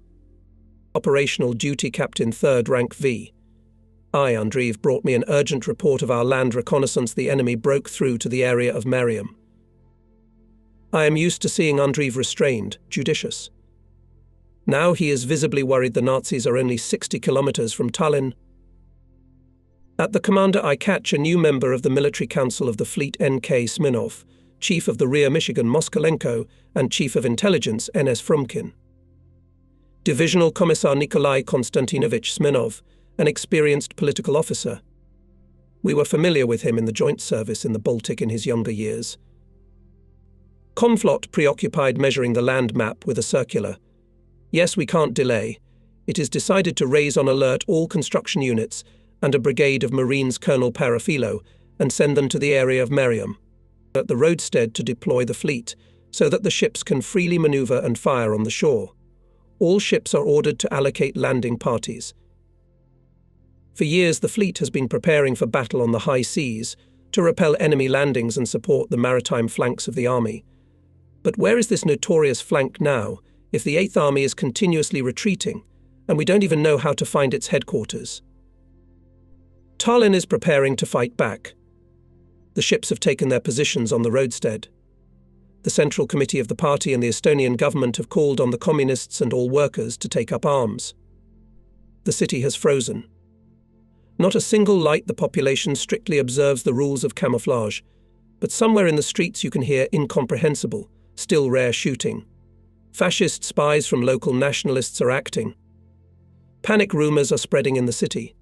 Operational Duty Captain 3rd Rank V. Andreev brought me an urgent report of our land reconnaissance. The enemy broke through to the area of Mariam. I am used to seeing Andreev restrained, judicious. Now he is visibly worried. The Nazis are only 60 kilometers from Tallinn. At the commander I catch a new member of the Military Council of the Fleet, N.K. Smirnov, Chief of the Rear Michigan Moskalenko, and Chief of Intelligence N.S. Frumkin. Divisional Commissar Nikolai Konstantinovich Smirnov, an experienced political officer. We were familiar with him in the joint service in the Baltic in his younger years. Conflot preoccupied measuring the land map with a circular. Yes, we can't delay. It is decided to raise on alert all construction units and a brigade of Marines Colonel Parafilo and send them to the area of Mariam at the roadstead to deploy the fleet so that the ships can freely maneuver and fire on the shore. All ships are ordered to allocate landing parties. For years, the fleet has been preparing for battle on the high seas to repel enemy landings and support the maritime flanks of the army. But where is this notorious flank now, if the 8th Army is continuously retreating, and we don't even know how to find its headquarters? Tallinn is preparing to fight back. The ships have taken their positions on the roadstead. The Central Committee of the party and the Estonian government have called on the communists and all workers to take up arms. The city has frozen. Not a single light. The population strictly observes the rules of camouflage, but somewhere in the streets you can hear incomprehensible, still rare shooting. Fascist spies from local nationalists are acting. Panic rumors are spreading in the city.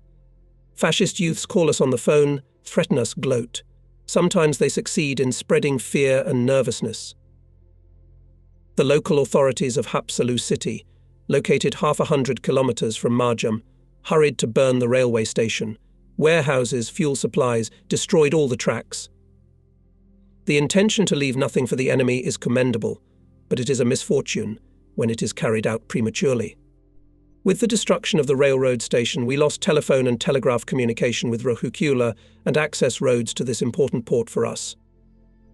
Fascist youths call us on the phone, threaten us, gloat. Sometimes they succeed in spreading fear and nervousness. The local authorities of Haapsalu city, located 100 kilometers from Marjam, hurried to burn the railway station, warehouses, fuel supplies, destroyed all the tracks. The intention to leave nothing for the enemy is commendable, but it is a misfortune when it is carried out prematurely. With the destruction of the railroad station, we lost telephone and telegraph communication with Rohukula and access roads to this important port for us.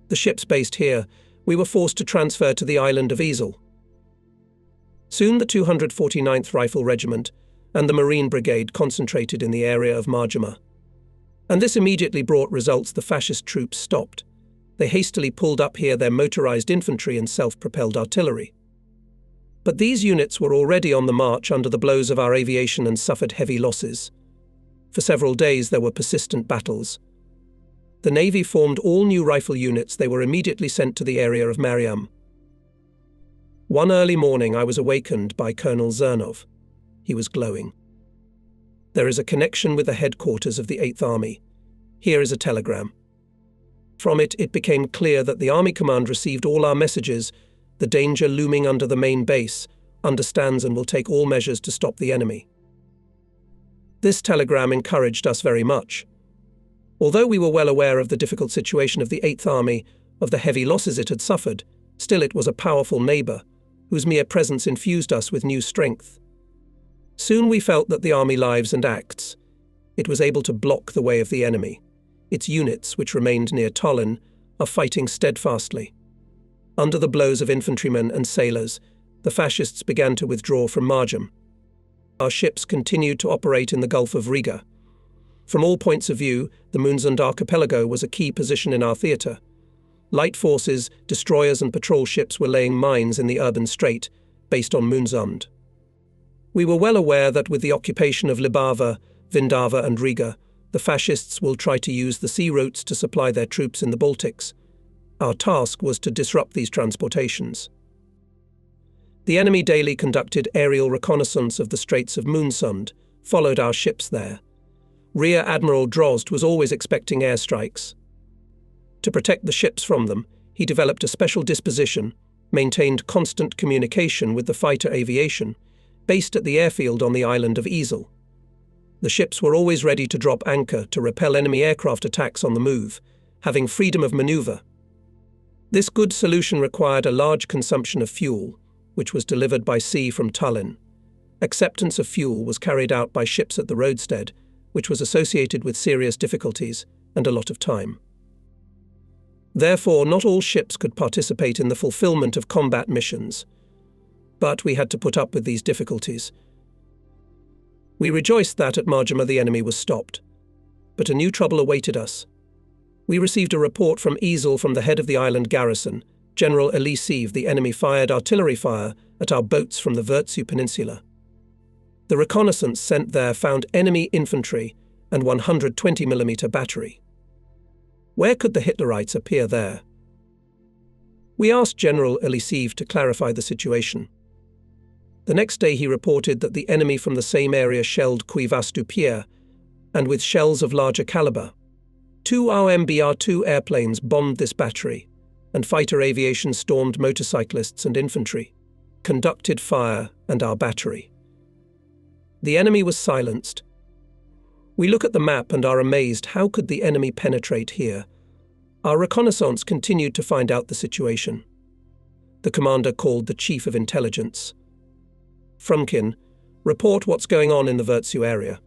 The ships based here, we were forced to transfer to the island of Easel. Soon the 249th Rifle Regiment and the Marine Brigade concentrated in the area of Marjama. And this immediately brought results. The fascist troops stopped. They hastily pulled up here their motorized infantry and self-propelled artillery. But these units were already on the march under the blows of our aviation and suffered heavy losses. For several days there were persistent battles. The Navy formed all new rifle units. They were immediately sent to the area of Mariam. One early morning I was awakened by Colonel Zernov. He was glowing. There is a connection with the headquarters of the 8th Army. Here is a telegram. From it became clear that the Army Command received all our messages. The danger looming under the main base, understands and will take all measures to stop the enemy. This telegram encouraged us very much. Although we were well aware of the difficult situation of the 8th Army, of the heavy losses it had suffered, still it was a powerful neighbour, whose mere presence infused us with new strength. Soon we felt that the army lives and acts. It was able to block the way of the enemy. Its units, which remained near Tallinn, are fighting steadfastly. Under the blows of infantrymen and sailors, the fascists began to withdraw from Marjam. Our ships continued to operate in the Gulf of Riga. From all points of view, the Munzund archipelago was a key position in our theatre. Light forces, destroyers and patrol ships were laying mines in the urban strait, based on Munzund. We were well aware that with the occupation of Libava, Vindava and Riga, the fascists will try to use the sea routes to supply their troops in the Baltics. Our task was to disrupt these transportations. The enemy daily conducted aerial reconnaissance of the Straits of Moonsund, followed our ships there. Rear Admiral Drozd was always expecting airstrikes. To protect the ships from them, he developed a special disposition, maintained constant communication with the fighter aviation, based at the airfield on the island of Ezel. The ships were always ready to drop anchor to repel enemy aircraft attacks on the move, having freedom of maneuver. This good solution required a large consumption of fuel, which was delivered by sea from Tallinn. Acceptance of fuel was carried out by ships at the roadstead, which was associated with serious difficulties and a lot of time. Therefore, not all ships could participate in the fulfillment of combat missions. But we had to put up with these difficulties. We rejoiced that at Marjama the enemy was stopped. But a new trouble awaited us. We received a report from Ezel from the head of the island garrison, General Elisiv. The enemy fired artillery fire at our boats from the Virtsu Peninsula. The reconnaissance sent there found enemy infantry and 120mm battery. Where could the Hitlerites appear there? We asked General Elisiv to clarify the situation. The next day he reported that the enemy from the same area shelled Kuivastu Pier, and with shells of larger caliber. 2 RMBR-2 airplanes bombed this battery, and fighter aviation stormed motorcyclists and infantry, conducted fire and our battery. The enemy was silenced. We look at the map and are amazed, how could the enemy penetrate here? Our reconnaissance continued to find out the situation. The commander called the chief of intelligence. Frumkin, report what's going on in the Virtsu area.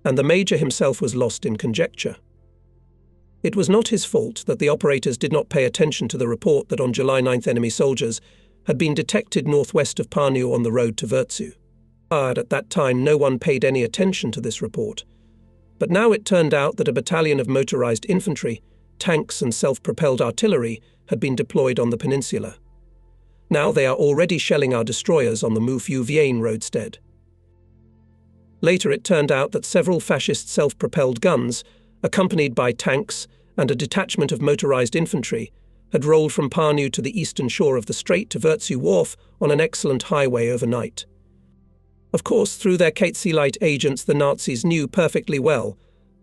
And the major himself was lost in conjecture. It was not his fault that the operators did not pay attention to the report that on July 9th enemy soldiers had been detected northwest of Pärnu on the road to Virtsu. At that time no one paid any attention to this report. But now it turned out that a battalion of motorized infantry, tanks and self-propelled artillery had been deployed on the peninsula. Now they are already shelling our destroyers on the Mufu-Vienne roadstead. Later it turned out that several fascist self-propelled guns, accompanied by tanks and a detachment of motorized infantry, had rolled from Pärnu to the eastern shore of the strait to Virtsu Wharf on an excellent highway overnight. Of course, through their Kaiserlight agents, the Nazis knew perfectly well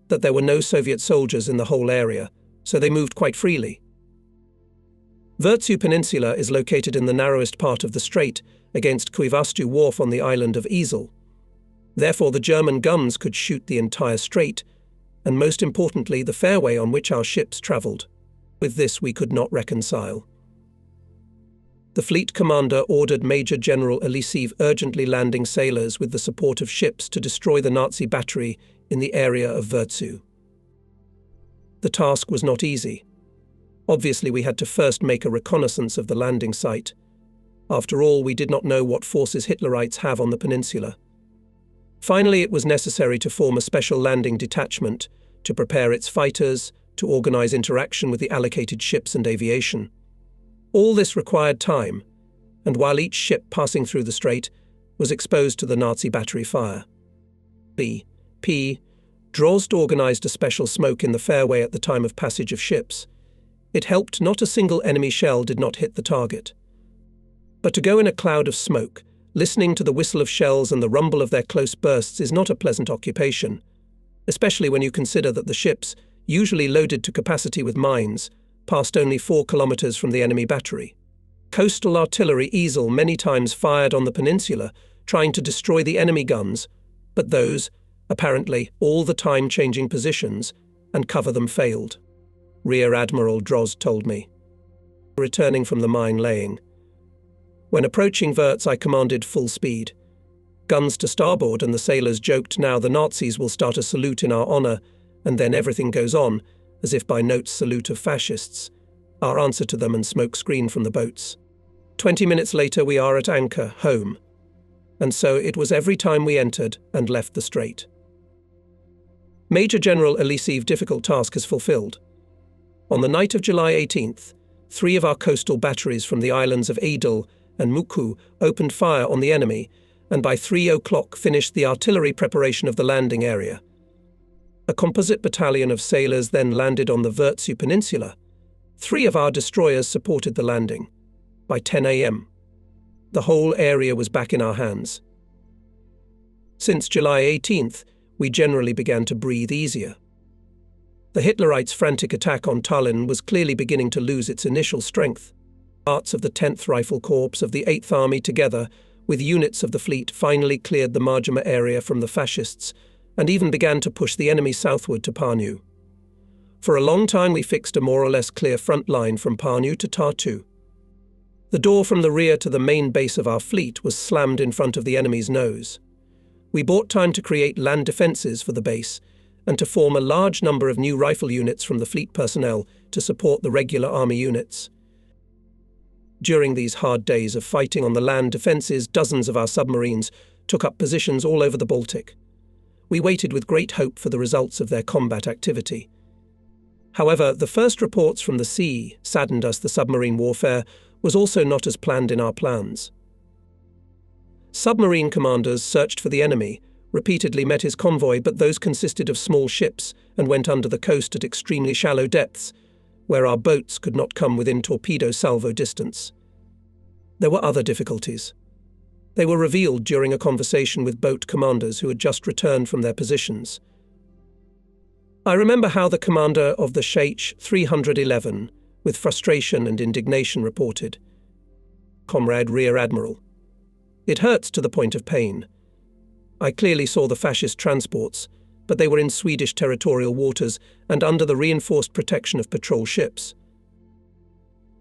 that there were no Soviet soldiers in the whole area, so they moved quite freely. Virtsu Peninsula is located in the narrowest part of the strait against Kuivastu Wharf on the island of Ezel. Therefore, the German guns could shoot the entire strait, and most importantly, the fairway on which our ships travelled. With this we could not reconcile. The fleet commander ordered Major General Elisiv urgently landing sailors with the support of ships to destroy the Nazi battery in the area of Virtsu. The task was not easy. Obviously, we had to first make a reconnaissance of the landing site. After all, we did not know what forces Hitlerites have on the peninsula. Finally, it was necessary to form a special landing detachment to prepare its fighters, to organize interaction with the allocated ships and aviation. All this required time, and while each ship passing through the strait was exposed to the Nazi battery fire. Drozd organized a special smoke in the fairway at the time of passage of ships. It helped not a single enemy shell did not hit the target. But to go in a cloud of smoke, listening to the whistle of shells and the rumble of their close bursts is not a pleasant occupation, especially when you consider that the ships, usually loaded to capacity with mines, passed only 4 kilometers from the enemy battery. Coastal artillery Ezel many times fired on the peninsula, trying to destroy the enemy guns, but those, apparently all the time changing positions, and cover them failed. Rear Admiral Drozd told me. Returning from the mine laying. When approaching Virts, I commanded full speed. Guns to starboard, and the sailors joked, now the Nazis will start a salute in our honour, and then everything goes on, as if by Note's salute of fascists, our answer to them and smoke screen from the boats. 20 minutes later we are at anchor, home. And so it was every time we entered and left the strait. Major General Elisiv difficult task is fulfilled. On the night of July 18th, 3 of our coastal batteries from the islands of Adel and Muku opened fire on the enemy, and by 3 o'clock finished the artillery preparation of the landing area. A composite battalion of sailors then landed on the Virtsu Peninsula. 3 of our destroyers supported the landing. By 10 a.m. The whole area was back in our hands. Since July 18th, we generally began to breathe easier. The Hitlerites' frantic attack on Tallinn was clearly beginning to lose its initial strength. Parts of the 10th Rifle Corps of the 8th Army, together with units of the fleet, finally cleared the Marjama area from the fascists and even began to push the enemy southward to Pärnu. For a long time we fixed a more or less clear front line from Pärnu to Tartu. The door from the rear to the main base of our fleet was slammed in front of the enemy's nose. We bought time to create land defences for the base and to form a large number of new rifle units from the fleet personnel to support the regular army units. During these hard days of fighting on the land defences, dozens of our submarines took up positions all over the Baltic. We waited with great hope for the results of their combat activity. However, the first reports from the sea saddened us. The submarine warfare was also not as planned in our plans. Submarine commanders searched for the enemy, repeatedly met his convoy, but those consisted of small ships and went under the coast at extremely shallow depths, where our boats could not come within torpedo salvo distance. There were other difficulties. They were revealed during a conversation with boat commanders who had just returned from their positions. I remember how the commander of the Sheikh 311, with frustration and indignation, reported, "Comrade Rear Admiral, it hurts to the point of pain. I clearly saw the fascist transports, but they were in Swedish territorial waters and under the reinforced protection of patrol ships."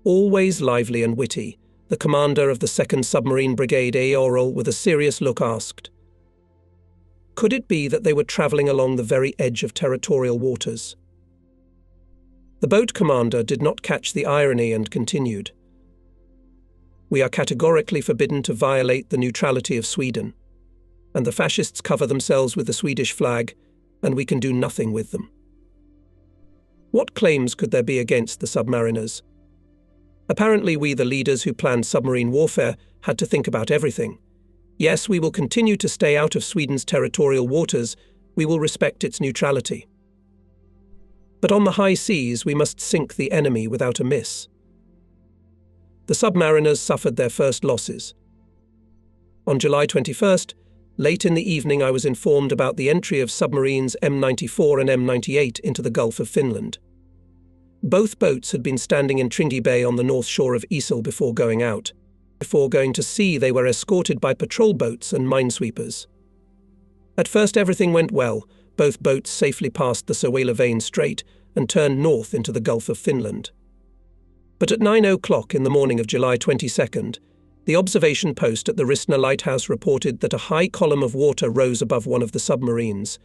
Always lively and witty, the commander of the 2nd Submarine Brigade, Oral, with a serious look, asked, "Could it be that they were travelling along the very edge of territorial waters?" The boat commander did not catch the irony and continued, "We are categorically forbidden to violate the neutrality of Sweden, and the fascists cover themselves with the Swedish flag, and we can do nothing with them." What claims could there be against the submariners? Apparently we, the leaders who planned submarine warfare, had to think about everything. Yes, we will continue to stay out of Sweden's territorial waters. We will respect its neutrality. But on the high seas, we must sink the enemy without a miss. The submariners suffered their first losses. On July 21st, late in the evening, I was informed about the entry of submarines M94 and M98 into the Gulf of Finland. Both boats had been standing in Tringy Bay on the north shore of Isle before going out. Before going to sea, they were escorted by patrol boats and minesweepers. At first everything went well. Both boats safely passed the Sawela Strait and turned north into the Gulf of Finland. But at 9 o'clock in the morning of July 22nd, the observation post at the Rissna lighthouse reported that a high column of water rose above one of the submarines.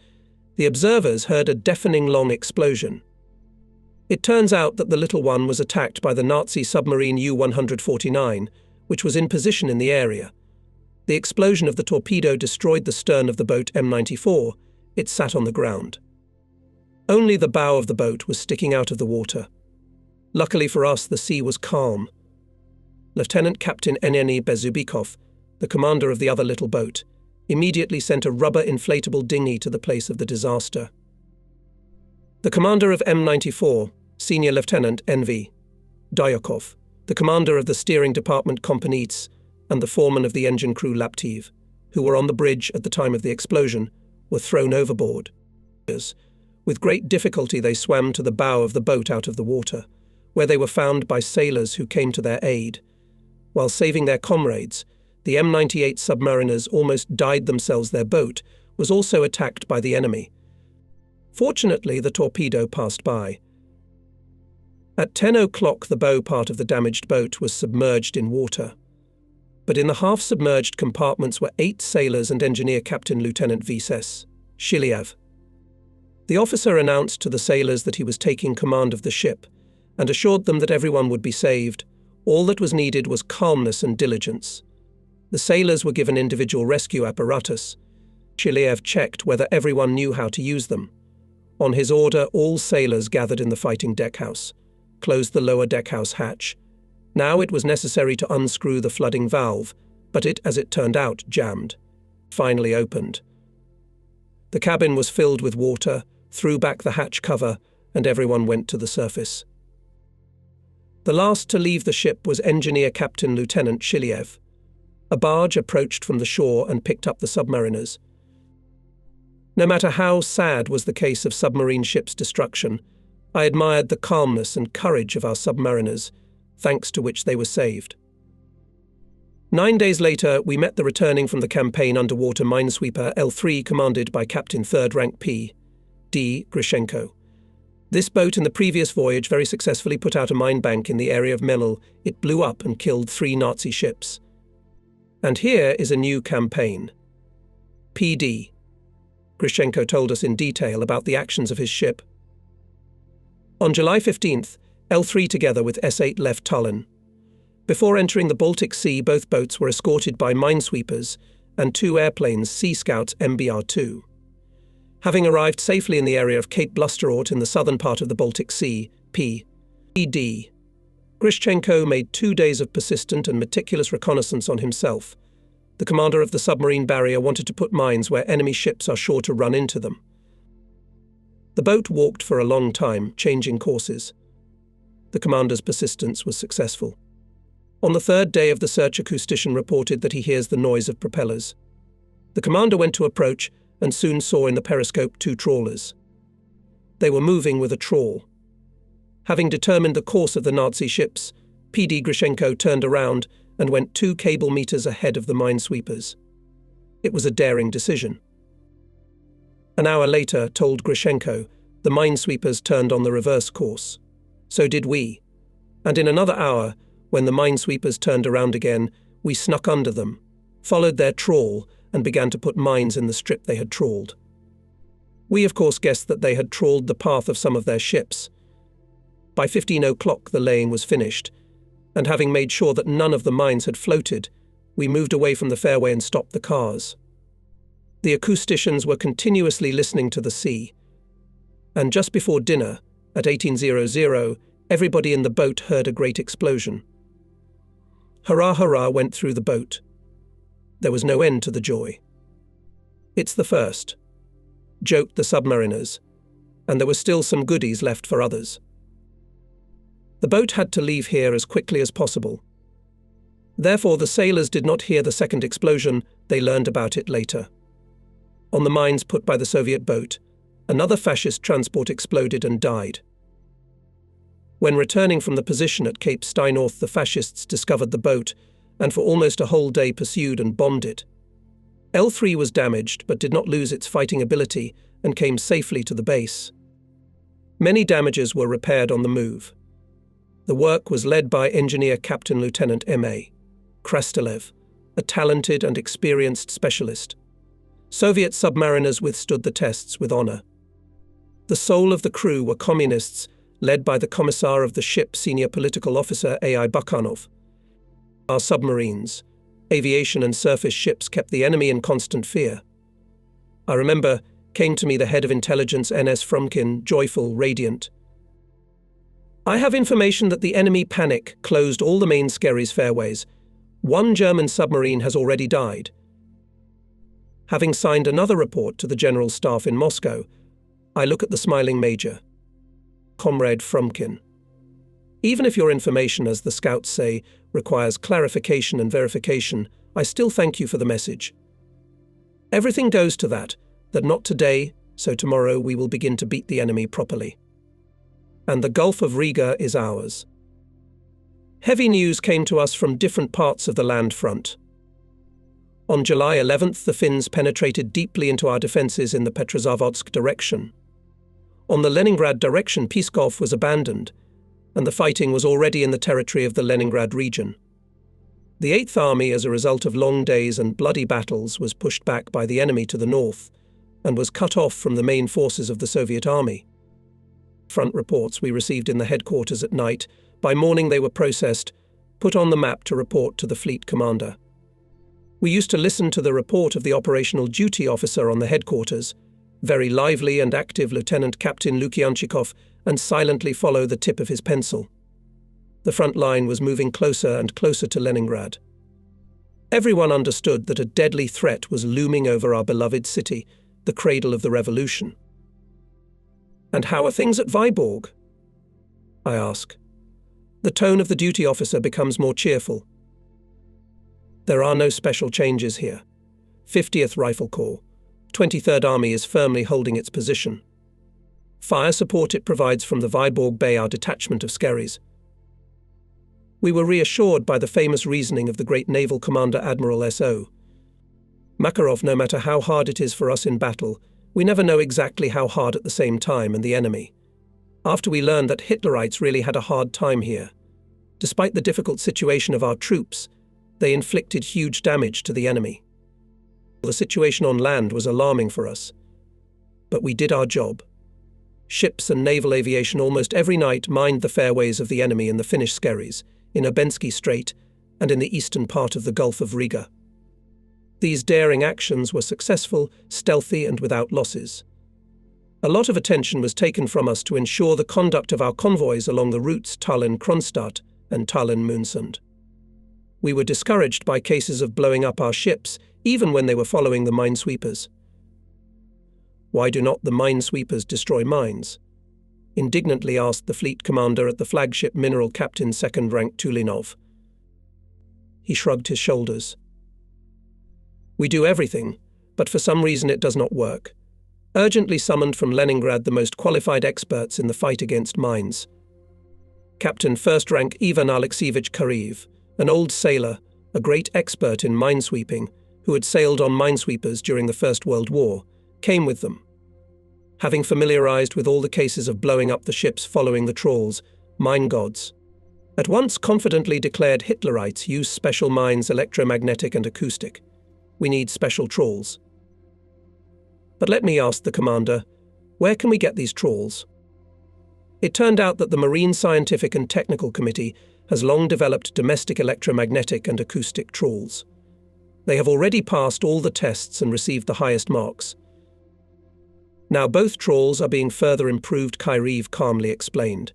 The observers heard a deafening long explosion. It turns out that the little one was attacked by the Nazi submarine U-149, which was in position in the area. The explosion of the torpedo destroyed the stern of the boat M94. It sat on the ground. Only the bow of the boat was sticking out of the water. Luckily for us, the sea was calm. Lieutenant Captain N.N.E. Bezubikov, the commander of the other little boat, immediately sent a rubber inflatable dinghy to the place of the disaster. The commander of M94, Senior Lieutenant N.V. Dayakov, the commander of the steering department Kompanits, and the foreman of the engine crew Laptiv, who were on the bridge at the time of the explosion, were thrown overboard. With great difficulty they swam to the bow of the boat out of the water, where they were found by sailors who came to their aid. While saving their comrades, the M98 submariners almost died themselves. Their boat was also attacked by the enemy. Fortunately, the torpedo passed by. At 10 o'clock, the bow part of the damaged boat was submerged in water. But in the half-submerged compartments were 8 sailors and engineer Captain Lieutenant Vises Shiliev. The officer announced to the sailors that he was taking command of the ship and assured them that everyone would be saved. All that was needed was calmness and diligence. The sailors were given individual rescue apparatus. Shiliev checked whether everyone knew how to use them. On his order, all sailors gathered in the fighting deckhouse, closed the lower deckhouse hatch. Now it was necessary to unscrew the flooding valve, but it, as it turned out, jammed. Finally opened. The cabin was filled with water, threw back the hatch cover, and everyone went to the surface. The last to leave the ship was Engineer Captain Lieutenant Shiliev. A barge approached from the shore and picked up the submariners. No matter how sad was the case of submarine ships' destruction, I admired the calmness and courage of our submariners, thanks to which they were saved. 9 days later, we met the returning from the campaign underwater minesweeper L3 commanded by Captain 3rd Rank P. D. Grishenko. This boat in the previous voyage very successfully put out a mine bank in the area of Memel. It blew up and killed 3 Nazi ships. And here is a new campaign. P.D. Grishenko told us in detail about the actions of his ship. On July 15th, L3 together with S8 left Tallinn. Before entering the Baltic Sea, both boats were escorted by minesweepers and 2 airplanes, Sea Scouts MBR-2. Having arrived safely in the area of Cape Blusterort in the southern part of the Baltic Sea, P.D. Grishenko made 2 days of persistent and meticulous reconnaissance on himself. The commander of the submarine barrier wanted to put mines where enemy ships are sure to run into them. The boat walked for a long time, changing courses. The commander's persistence was successful. On the 3rd day of the search, acoustician reported that he hears the noise of propellers. The commander went to approach and soon saw in the periscope 2 trawlers. They were moving with a trawl. Having determined the course of the Nazi ships, P.D. Grishenko turned around and went 2 cable meters ahead of the minesweepers. It was a daring decision. An hour later, told Grishenko, the minesweepers turned on the reverse course. So did we. And in another hour, when the minesweepers turned around again, we snuck under them, followed their trawl, and began to put mines in the strip they had trawled. We, of course, guessed that they had trawled the path of some of their ships. By 15 o'clock, the laying was finished, and having made sure that none of the mines had floated, we moved away from the fairway and stopped the cars. The acousticians were continuously listening to the sea, and just before dinner, at 18:00, everybody in the boat heard a great explosion. Hurrah, hurrah went through the boat. There was no end to the joy. It's the first, joked the submariners, and there were still some goodies left for others. The boat had to leave here as quickly as possible. Therefore, the sailors did not hear the second explosion, they learned about it later. On the mines put by the Soviet boat, another fascist transport exploded and died. When returning from the position at Cape Steinnorth, the fascists discovered the boat and for almost a whole day pursued and bombed it. L3 was damaged but did not lose its fighting ability and came safely to the base. Many damages were repaired on the move. The work was led by Engineer Captain Lieutenant M.A. Krastelev, a talented and experienced specialist. Soviet submariners withstood the tests with honor. The soul of the crew were communists, led by the commissar of the ship, senior political officer A.I. Bakhanov. Our submarines, aviation and surface ships kept the enemy in constant fear. I remember, came to me the head of intelligence N.S. Fromkin, joyful, radiant. I have information that the enemy panic closed all the main Skerries fairways. 1 German submarine has already died. Having signed another report to the General Staff in Moscow, I look at the smiling Major. Comrade Fromkin. Even if your information, as the scouts say, requires clarification and verification, I still thank you for the message. Everything goes to that not today, so tomorrow we will begin to beat the enemy properly. And the Gulf of Riga is ours. Heavy news came to us from different parts of the land front. On July 11th, the Finns penetrated deeply into our defences in the Petrozavodsk direction. On the Leningrad direction, Pskov was abandoned, and the fighting was already in the territory of the Leningrad region. The 8th Army, as a result of long days and bloody battles, was pushed back by the enemy to the north and was cut off from the main forces of the Soviet Army. Front reports we received in the headquarters at night. By morning they were processed, put on the map to report to the fleet commander. We used to listen to the report of the operational duty officer on the headquarters, very lively and active Lieutenant Captain Lukyanchikov, and silently follow the tip of his pencil. The front line was moving closer and closer to Leningrad. Everyone understood that a deadly threat was looming over our beloved city, the cradle of the revolution. And how are things at Vyborg? I ask. The tone of the duty officer becomes more cheerful. There are no special changes here. 50th Rifle Corps, 23rd Army is firmly holding its position. Fire support it provides from the Vyborg Bay, our detachment of Skerries. We were reassured by the famous reasoning of the great naval commander Admiral S.O. Makarov, no matter how hard it is for us in battle, we never know exactly how hard at the same time, and the enemy. After we learned that Hitlerites really had a hard time here. Despite the difficult situation of our troops, they inflicted huge damage to the enemy. The situation on land was alarming for us. But we did our job. Ships and naval aviation almost every night mined the fairways of the enemy in the Finnish Skerries, in Obenski Strait, and in the eastern part of the Gulf of Riga. These daring actions were successful, stealthy, and without losses. A lot of attention was taken from us to ensure the conduct of our convoys along the routes Tallinn-Kronstadt and Tallinn-Moonsund. We were discouraged by cases of blowing up our ships, even when they were following the minesweepers. Why do not the minesweepers destroy mines? Indignantly asked the fleet commander at the flagship Mineral Captain 2nd Rank Tulinov. He shrugged his shoulders. We do everything, but for some reason it does not work. Urgently summoned from Leningrad the most qualified experts in the fight against mines. Captain 1st Rank Ivan Alexievich Kareev, an old sailor, a great expert in minesweeping, who had sailed on minesweepers during the First World War, came with them. Having familiarized with all the cases of blowing up the ships following the trawls, mine gods at once confidently declared Hitlerites use special mines, electromagnetic and acoustic. We need special trawls. But let me ask the commander, where can we get these trawls? It turned out that the Marine Scientific and Technical Committee has long developed domestic electromagnetic and acoustic trawls. They have already passed all the tests and received the highest marks. Now both trawls are being further improved, Kareev calmly explained.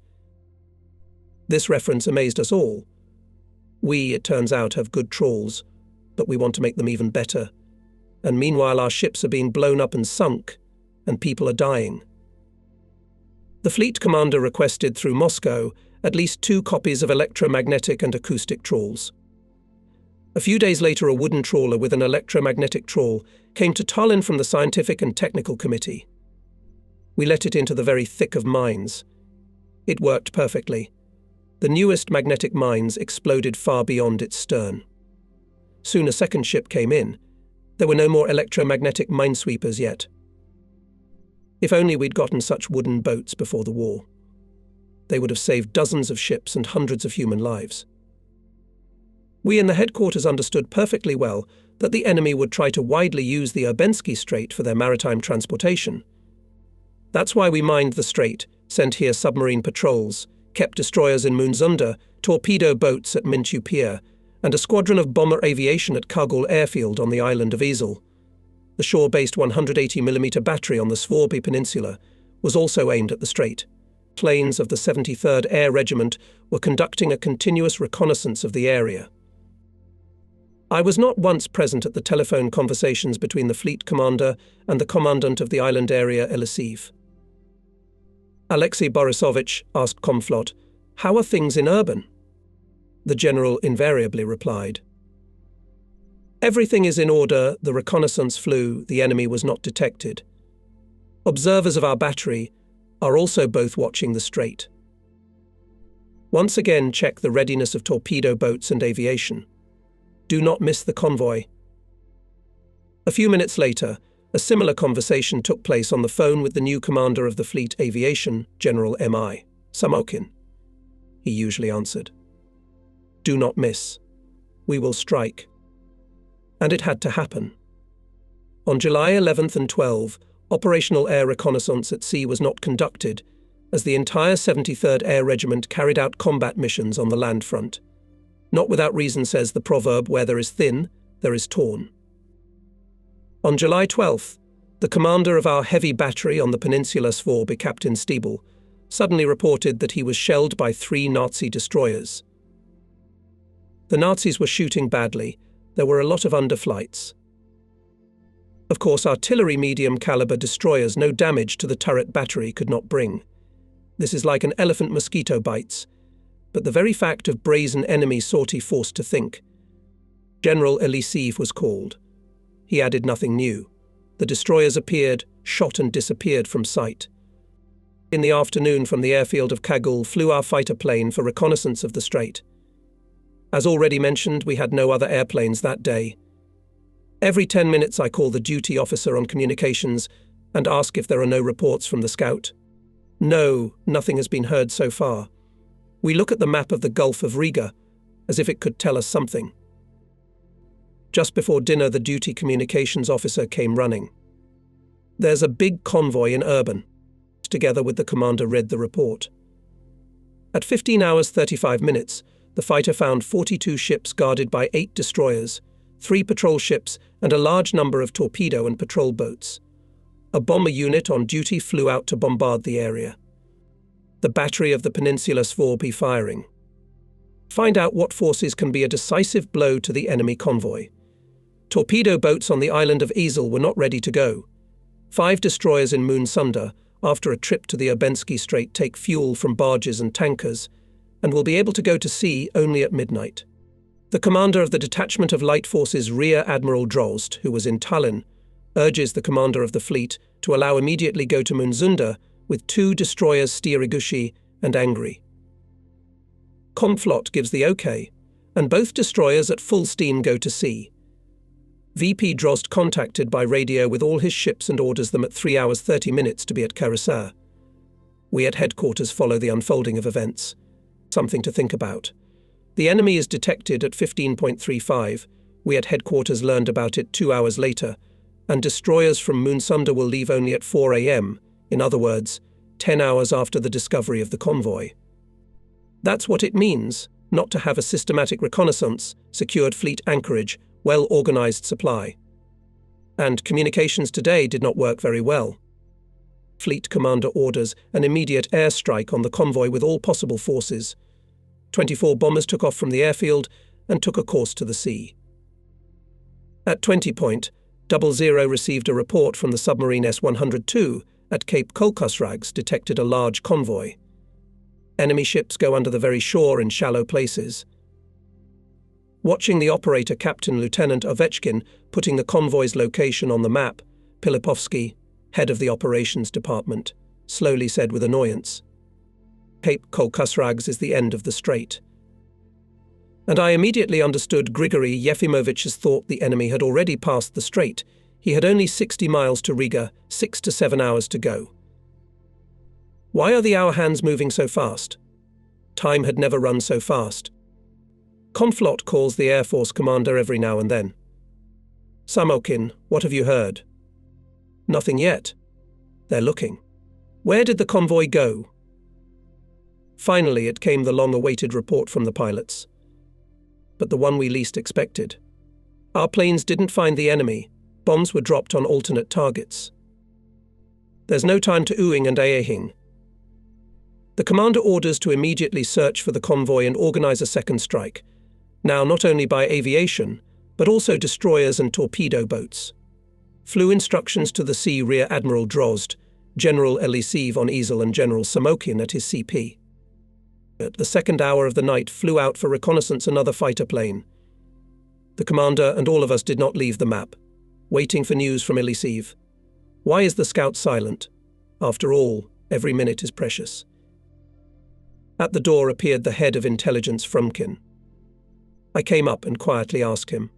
This reference amazed us all. We, it turns out, have good trawls, but we want to make them even better. And meanwhile our ships are being blown up and sunk, and people are dying. The fleet commander requested through Moscow at least 2 copies of electromagnetic and acoustic trawls. A few days later a wooden trawler with an electromagnetic trawl came to Tallinn from the Scientific and Technical Committee. We let it into the very thick of mines. It worked perfectly. The newest magnetic mines exploded far beyond its stern. Soon a second ship came in. There were no more electromagnetic minesweepers yet. If only we'd gotten such wooden boats before the war. They would have saved dozens of ships and hundreds of human lives. We in the headquarters understood perfectly well that the enemy would try to widely use the Obenski Strait for their maritime transportation. That's why we mined the strait, sent here submarine patrols, kept destroyers in Moonsund, torpedo boats at Minchu Pier, and a squadron of bomber aviation at Kagul airfield on the island of Isle. The shore-based 180mm battery on the Svorby Peninsula was also aimed at the strait. Planes of the 73rd Air Regiment were conducting a continuous reconnaissance of the area. I was not once present at the telephone conversations between the fleet commander and the commandant of the island area, Elisiv. Alexei Borisovich asked Komflot, "How are things in Urban?" The general invariably replied, "Everything is in order, the reconnaissance flew, the enemy was not detected. Observers of our battery are also both watching the strait. Once again check the readiness of torpedo boats and aviation. Do not miss the convoy." A few minutes later, a similar conversation took place on the phone with the new commander of the fleet aviation, General M.I. Samokin. He usually answered, "Do not miss. We will strike." And it had to happen. On July 11th and 12th, operational air reconnaissance at sea was not conducted, as the entire 73rd Air Regiment carried out combat missions on the land front. Not without reason, says the proverb, where there is thin, there is torn. On July 12th, the commander of our heavy battery on the peninsula Svorby, Captain Stiebel, suddenly reported that he was shelled by 3 Nazi destroyers. The Nazis were shooting badly. There were a lot of underflights. Of course, artillery medium-caliber destroyers no damage to the turret battery could not bring. This is like an elephant mosquito bites, but the very fact of brazen enemy sortie forced to think. General Elisiv was called. He added nothing new. The destroyers appeared, shot and disappeared from sight. In the afternoon, from the airfield of Kagul flew our fighter plane for reconnaissance of the strait. As already mentioned, we had no other airplanes that day. Every 10 minutes I call the duty officer on communications and ask if there are no reports from the scout. No, nothing has been heard so far. We look at the map of the Gulf of Riga, as if it could tell us something. Just before dinner, the duty communications officer came running. There's a big convoy in Urban. Together with the commander read the report. At 15 hours 35 minutes, the fighter found 42 ships guarded by 8 destroyers, 3 patrol ships and a large number of torpedo and patrol boats. A bomber unit on duty flew out to bombard the area. The battery of the Peninsula Svorby firing. Find out what forces can be a decisive blow to the enemy convoy. Torpedo boats on the island of Isel were not ready to go. 5 destroyers in Moonsunda, after a trip to the Urbensky Strait, take fuel from barges and tankers, and will be able to go to sea only at midnight. The commander of the detachment of light forces, Rear Admiral Drozd, who was in Tallinn, urges the commander of the fleet to allow immediately go to Moonsunda with 2 destroyers, Stierigushi and Angry. Komflot gives the OK, and both destroyers at full steam go to sea. VP Drozd contacted by radio with all his ships and orders them at 3 hours 30 minutes to be at Karasar. We at headquarters follow the unfolding of events. Something to think about. The enemy is detected at 15.35. We at headquarters learned about it 2 hours later, and destroyers from Moonsunda will leave only at 4 a.m., in other words, 10 hours after the discovery of the convoy. That's what it means, not to have a systematic reconnaissance, secured fleet anchorage, well-organized supply. And communications today did not work very well. Fleet commander orders an immediate airstrike on the convoy with all possible forces. 24 bombers took off from the airfield and took a course to the sea. At 20.00 received a report from the submarine S-102 at Cape Kolkasrags detected a large convoy. Enemy ships go under the very shore in shallow places. Watching the operator, Captain Lieutenant Ovechkin, putting the convoy's location on the map, Pilipovsky, head of the operations department, slowly said with annoyance, "Cape Kolkasrags is the end of the strait." And I immediately understood Grigory Yefimovich's thought the enemy had already passed the strait. He had only 60 miles to Riga, 6 to 7 hours to go. Why are the hour hands moving so fast? Time had never run so fast. Komflot calls the Air Force commander every now and then. "Samokin, what have you heard?" "Nothing yet." "They're looking." "Where did the convoy go?" Finally, it came the long-awaited report from the pilots. But the one we least expected. Our planes didn't find the enemy. Bombs were dropped on alternate targets. There's no time to oohing and aahing. The commander orders to immediately search for the convoy and organize a second strike, now not only by aviation, but also destroyers and torpedo boats. Flew instructions to the Sea Rear Admiral Drozd, General Elisiv on Isel and General Samokin at his CP. At the second hour of the night flew out for reconnaissance another fighter plane. The commander and all of us did not leave the map, waiting for news from Elisiv. Why is the scout silent? After all, every minute is precious. At the door appeared the head of intelligence, Frumkin. I came up and quietly asked him,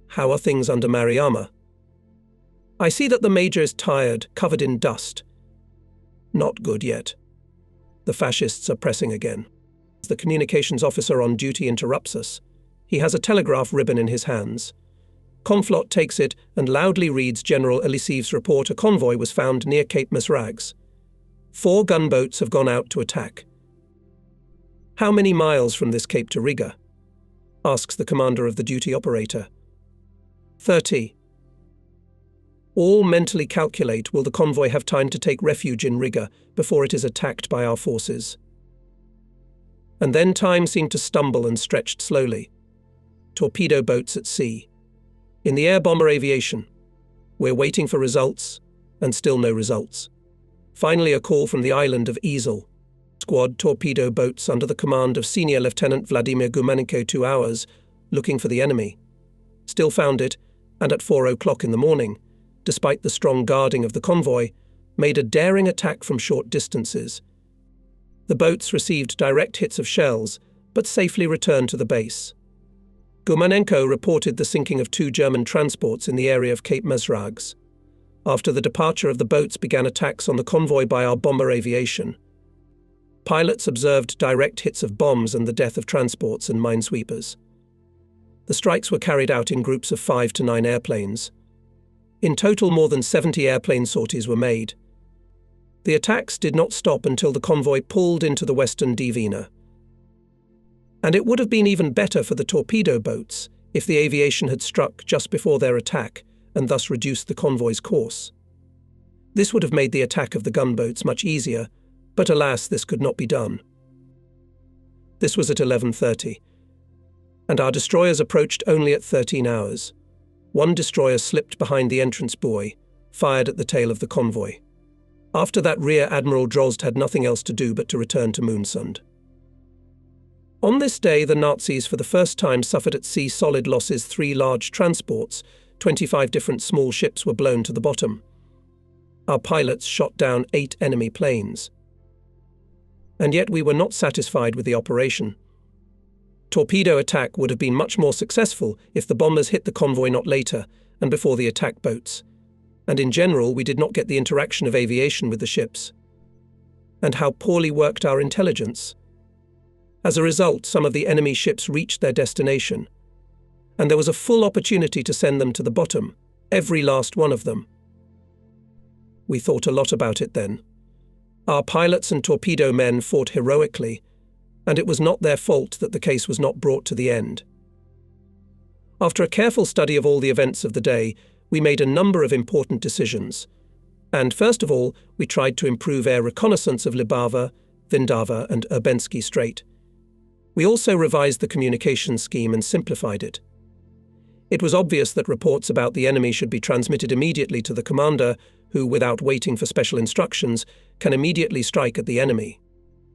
"How are things under Mariama?" "I see that the major is tired, covered in dust." "Not good yet. The fascists are pressing again." The communications officer on duty interrupts us. He has a telegraph ribbon in his hands. Komflot takes it and loudly reads General Elisiv's report. A convoy was found near Cape Masrags. 4 gunboats have gone out to attack. "How many miles from this cape to Riga?" asks the commander of the duty operator. 30. All mentally calculate, will the convoy have time to take refuge in Riga before it is attacked by our forces? And then time seemed to stumble and stretched slowly. Torpedo boats at sea. In the air bomber aviation. We're waiting for results, and still no results. Finally a call from the island of Isel. Squad torpedo boats under the command of Senior Lieutenant Vladimir Gumenenko. 2 hours. looking for the enemy. Still found it, and at 4 o'clock in the morning, despite the strong guarding of the convoy, made a daring attack from short distances. The boats received direct hits of shells, but safely returned to the base. Gumanenko reported the sinking of 2 German transports in the area of Cape Mesrags. After the departure of the boats began attacks on the convoy by our bomber aviation. Pilots observed direct hits of bombs and the death of transports and minesweepers. The strikes were carried out in groups of 5 to 9 airplanes. In total, more than 70 airplane sorties were made. The attacks did not stop until the convoy pulled into the western Divina. And it would have been even better for the torpedo boats if the aviation had struck just before their attack and thus reduced the convoy's course. This would have made the attack of the gunboats much easier, but alas, this could not be done. This was at 11:30, and our destroyers approached only at 13 hours. One destroyer slipped behind the entrance buoy, fired at the tail of the convoy. After that, Rear Admiral Drozd had nothing else to do but to return to Moonsund. On this day, the Nazis for the first time suffered at sea solid losses. 3 large transports, 25 different small ships were blown to the bottom. Our pilots shot down 8 enemy planes. And yet we were not satisfied with the operation. Torpedo attack would have been much more successful if the bombers hit the convoy not later and before the attack boats. And in general, we did not get the interaction of aviation with the ships. And how poorly worked our intelligence. As a result, some of the enemy ships reached their destination, and there was a full opportunity to send them to the bottom, every last one of them. We thought a lot about it then. Our pilots and torpedo men fought heroically, and it was not their fault that the case was not brought to the end. After a careful study of all the events of the day, we made a number of important decisions. And first of all, we tried to improve air reconnaissance of Libava, Vindava and Urbensky Strait. We also revised the communications scheme and simplified it. It was obvious that reports about the enemy should be transmitted immediately to the commander, who, without waiting for special instructions, can immediately strike at the enemy.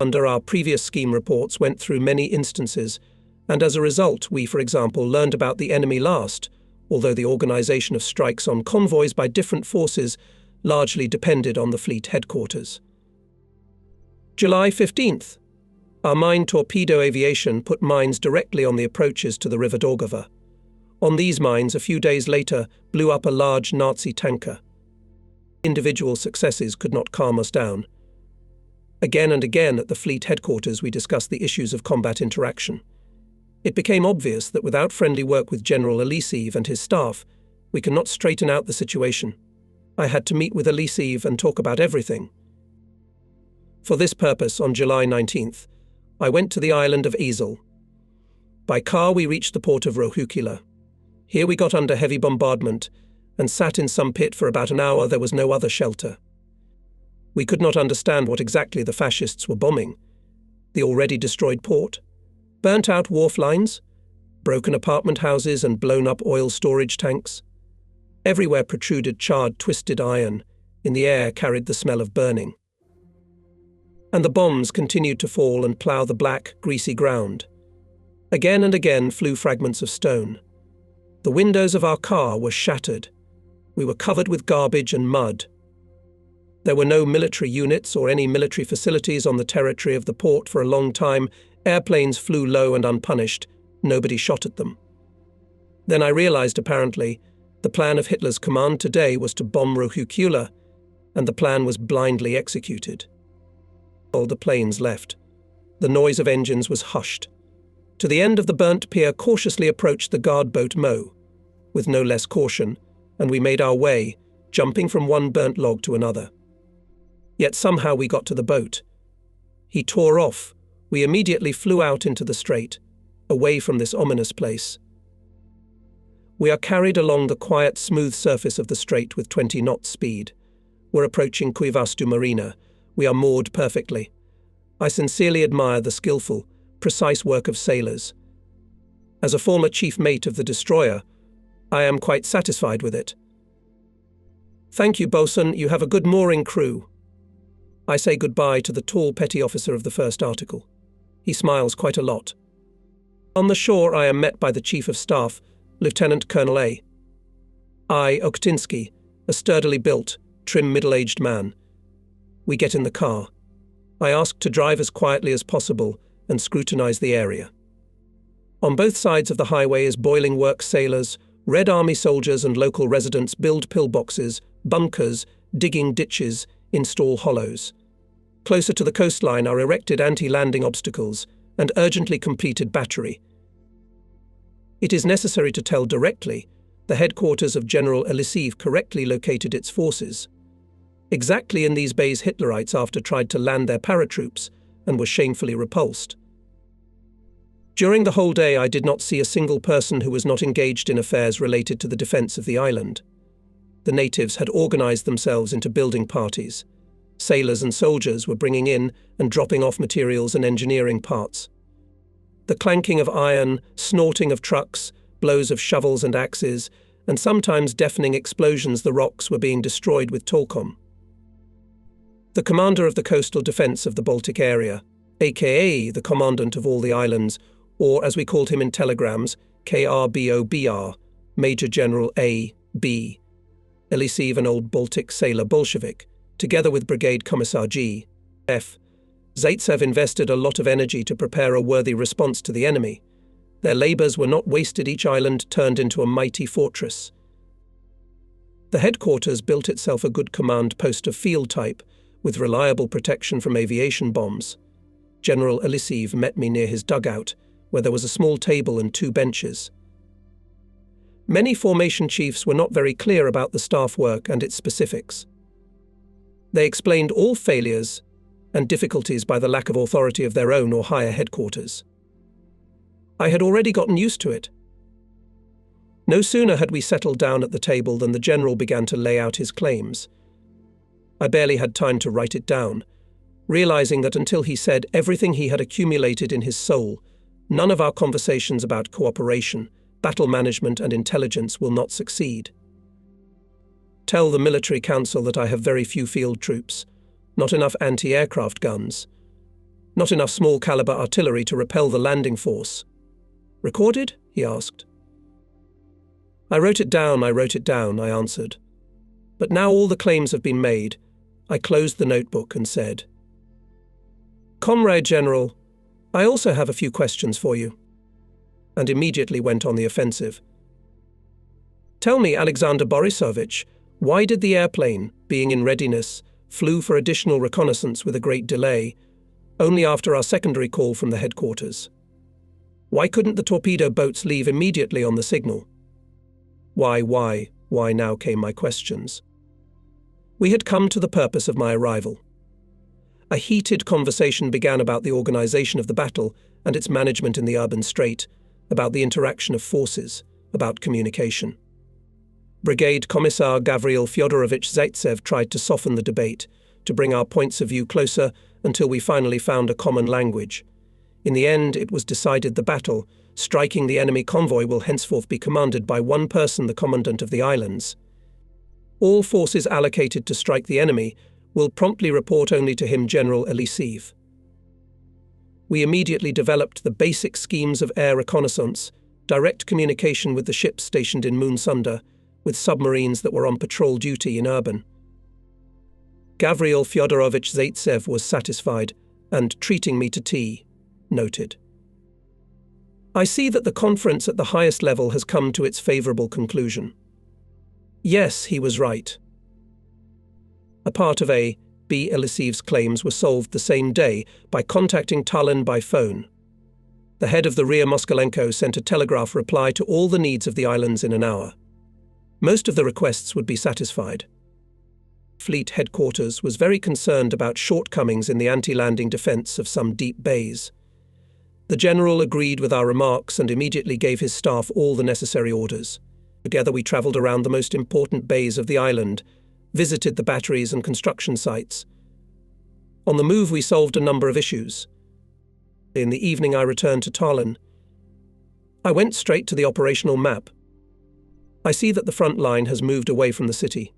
Under our previous scheme, reports went through many instances, and as a result, we, for example, learned about the enemy last, although the organization of strikes on convoys by different forces largely depended on the fleet headquarters. July 15th. Our mine torpedo aviation put mines directly on the approaches to the River Daugava. On these mines, a few days later, blew up a large Nazi tanker. Individual successes could not calm us down. Again and again at the fleet headquarters, we discussed the issues of combat interaction. It became obvious that without friendly work with General Alisiv and his staff, we cannot straighten out the situation. I had to meet with Alisiv and talk about everything. For this purpose, on July 19th, I went to the island of Ezel. By car, we reached the port of Rohukila. Here we got under heavy bombardment and sat in some pit for about an hour. There was no other shelter. We could not understand what exactly the fascists were bombing. The already destroyed port, burnt-out wharf lines, broken apartment houses and blown-up oil storage tanks. Everywhere protruded charred, twisted iron. In the air carried the smell of burning. And the bombs continued to fall and plough the black, greasy ground. Again and again flew fragments of stone. The windows of our car were shattered. We were covered with garbage and mud. There were no military units or any military facilities on the territory of the port for a long time. Airplanes flew low and unpunished. Nobody shot at them. Then I realized, apparently, the plan of Hitler's command today was to bomb Rohukula, and the plan was blindly executed. All the planes left. The noise of engines was hushed. To the end of the burnt pier cautiously approached the guard boat Mo, with no less caution, and we made our way, jumping from one burnt log to another. Yet somehow we got to the boat. He tore off. We immediately flew out into the strait, away from this ominous place. We are carried along the quiet, smooth surface of the strait with 20 knots speed. We're approaching Cuivastu Marina. We are moored perfectly. I sincerely admire the skillful, precise work of sailors. As a former chief mate of the destroyer, I am quite satisfied with it. Thank you, bosun, you have a good mooring crew. I say goodbye to the tall petty officer of the first article. He smiles quite a lot. On the shore, I am met by the Chief of Staff, Lieutenant Colonel A. I. Oktinsky, a sturdily built, trim middle-aged man. We get in the car. I ask to drive as quietly as possible and scrutinize the area. On both sides of the highway is boiling work sailors, Red Army soldiers and local residents build pillboxes, bunkers, digging ditches, install hollows. Closer to the coastline are erected anti-landing obstacles and urgently completed battery. It is necessary to tell directly the headquarters of General Elisiv correctly located its forces. Exactly in these bays Hitlerites after tried to land their paratroops and were shamefully repulsed. During the whole day I did not see a single person who was not engaged in affairs related to the defense of the island. The natives had organized themselves into building parties. Sailors and soldiers were bringing in and dropping off materials and engineering parts. The clanking of iron, snorting of trucks, blows of shovels and axes, and sometimes deafening explosions the rocks were being destroyed with Tolkom. The commander of the coastal defense of the Baltic area, aka the commandant of all the islands, or as we called him in telegrams, KRBOBR, Major General A. B. Elisiv, an old Baltic sailor Bolshevik, together with Brigade Commissar G. F. Zaitsev invested a lot of energy to prepare a worthy response to the enemy. Their labours were not wasted, each island turned into a mighty fortress. The headquarters built itself a good command post of field type, with reliable protection from aviation bombs. General Elisiv met me near his dugout, where there was a small table and 2 benches. Many formation chiefs were not very clear about the staff work and its specifics. They explained all failures and difficulties by the lack of authority of their own or higher headquarters. I had already gotten used to it. No sooner had we settled down at the table than the general began to lay out his claims. I barely had time to write it down, realizing that until he said everything he had accumulated in his soul, none of our conversations about cooperation, battle management and intelligence will not succeed. Tell the military council that I have very few field troops, not enough anti-aircraft guns, not enough small-caliber artillery to repel the landing force. Recorded? He asked. I wrote it down, I answered. But now all the claims have been made. I closed the notebook and said, Comrade General, I also have a few questions for you, and immediately went on the offensive. Tell me, Alexander Borisovich, why did the airplane, being in readiness, flew for additional reconnaissance with a great delay, only after our secondary call from the headquarters? Why couldn't the torpedo boats leave immediately on the signal? Why now came my questions. We had come to the purpose of my arrival. A heated conversation began about the organization of the battle and its management in the urban strait, about the interaction of forces, about communication. Brigade Commissar Gavril Fyodorovich Zaitsev tried to soften the debate, to bring our points of view closer until we finally found a common language. In the end, it was decided the battle, striking the enemy convoy, will henceforth be commanded by one person, the commandant of the islands. All forces allocated to strike the enemy will promptly report only to him, General Elisiv. We immediately developed the basic schemes of air reconnaissance, direct communication with the ships stationed in Moonsunda, with submarines that were on patrol duty in urban. Gavril Fyodorovich Zaitsev was satisfied and, treating me to tea, noted, I see that the conference at the highest level has come to its favourable conclusion. Yes, he was right. A part of A. B. Elisiv's claims were solved the same day by contacting Tallinn by phone. The head of the rear Moskalenko sent a telegraph reply to all the needs of the islands in an hour. Most of the requests would be satisfied. Fleet headquarters was very concerned about shortcomings in the anti-landing defence of some deep bays. The general agreed with our remarks and immediately gave his staff all the necessary orders. Together we travelled around the most important bays of the island, visited the batteries and construction sites. On the move we solved a number of issues. In the evening I returned to Tallinn. I went straight to the operational map. I see that the front line has moved away from the city.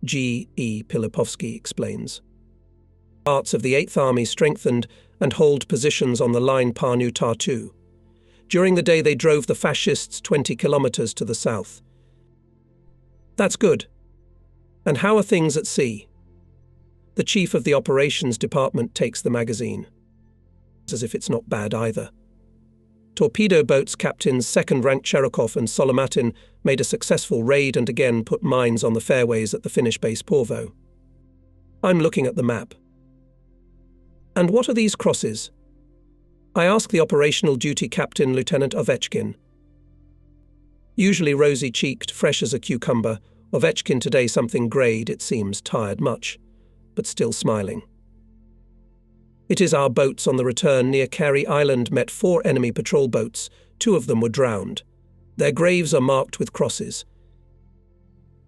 G. E. Pilipovsky explains. Parts of the 8th Army strengthened and hold positions on the line Parnu-Tartu. During the day they drove the fascists 20 kilometers to the south. That's good. And how are things at sea? The chief of the operations department takes the magazine. As if it's not bad either. Torpedo boats captains second-rank Cherokov and Solomatin made a successful raid and again put mines on the fairways at the Finnish base Porvoo. I'm looking at the map. And what are these crosses? I ask the operational duty captain, Lieutenant Ovechkin. Usually rosy-cheeked, fresh as a cucumber, Ovechkin today something greyed, it seems, tired much, but still smiling. It is our boats on the return near Carey Island met 4 enemy patrol boats. 2 of them were drowned. Their graves are marked with crosses.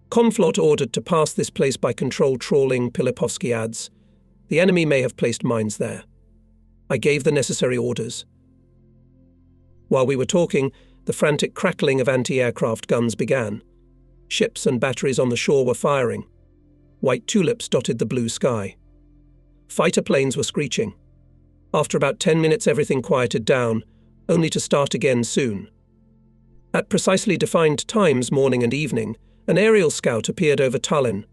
Conflot ordered to pass this place by control trawling, Pilipovsky adds. The enemy may have placed mines there. I gave the necessary orders. While we were talking, the frantic crackling of anti-aircraft guns began. Ships and batteries on the shore were firing. White tulips dotted the blue sky. Fighter planes were screeching. After about 10 minutes everything quieted down, only to start again soon. At precisely defined times, morning and evening, an aerial scout appeared over Tallinn.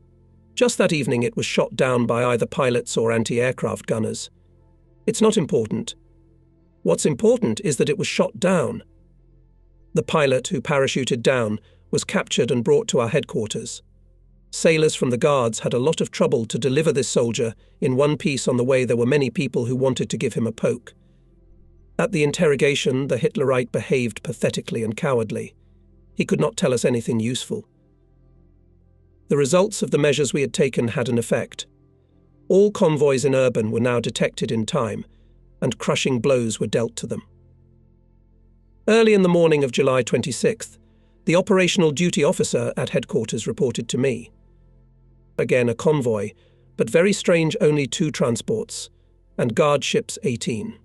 Just that evening it was shot down by either pilots or anti-aircraft gunners. It's not important. What's important is that it was shot down. The pilot who parachuted down was captured and brought to our headquarters. Sailors from the guards had a lot of trouble to deliver this soldier. In one piece on the way there were many people who wanted to give him a poke. At the interrogation, the Hitlerite behaved pathetically and cowardly. He could not tell us anything useful. The results of the measures we had taken had an effect. All convoys in Urban were now detected in time, and crushing blows were dealt to them. Early in the morning of July 26th, the operational duty officer at headquarters reported to me. Again a convoy, but very strange, only 2 transports, and guard ships 18.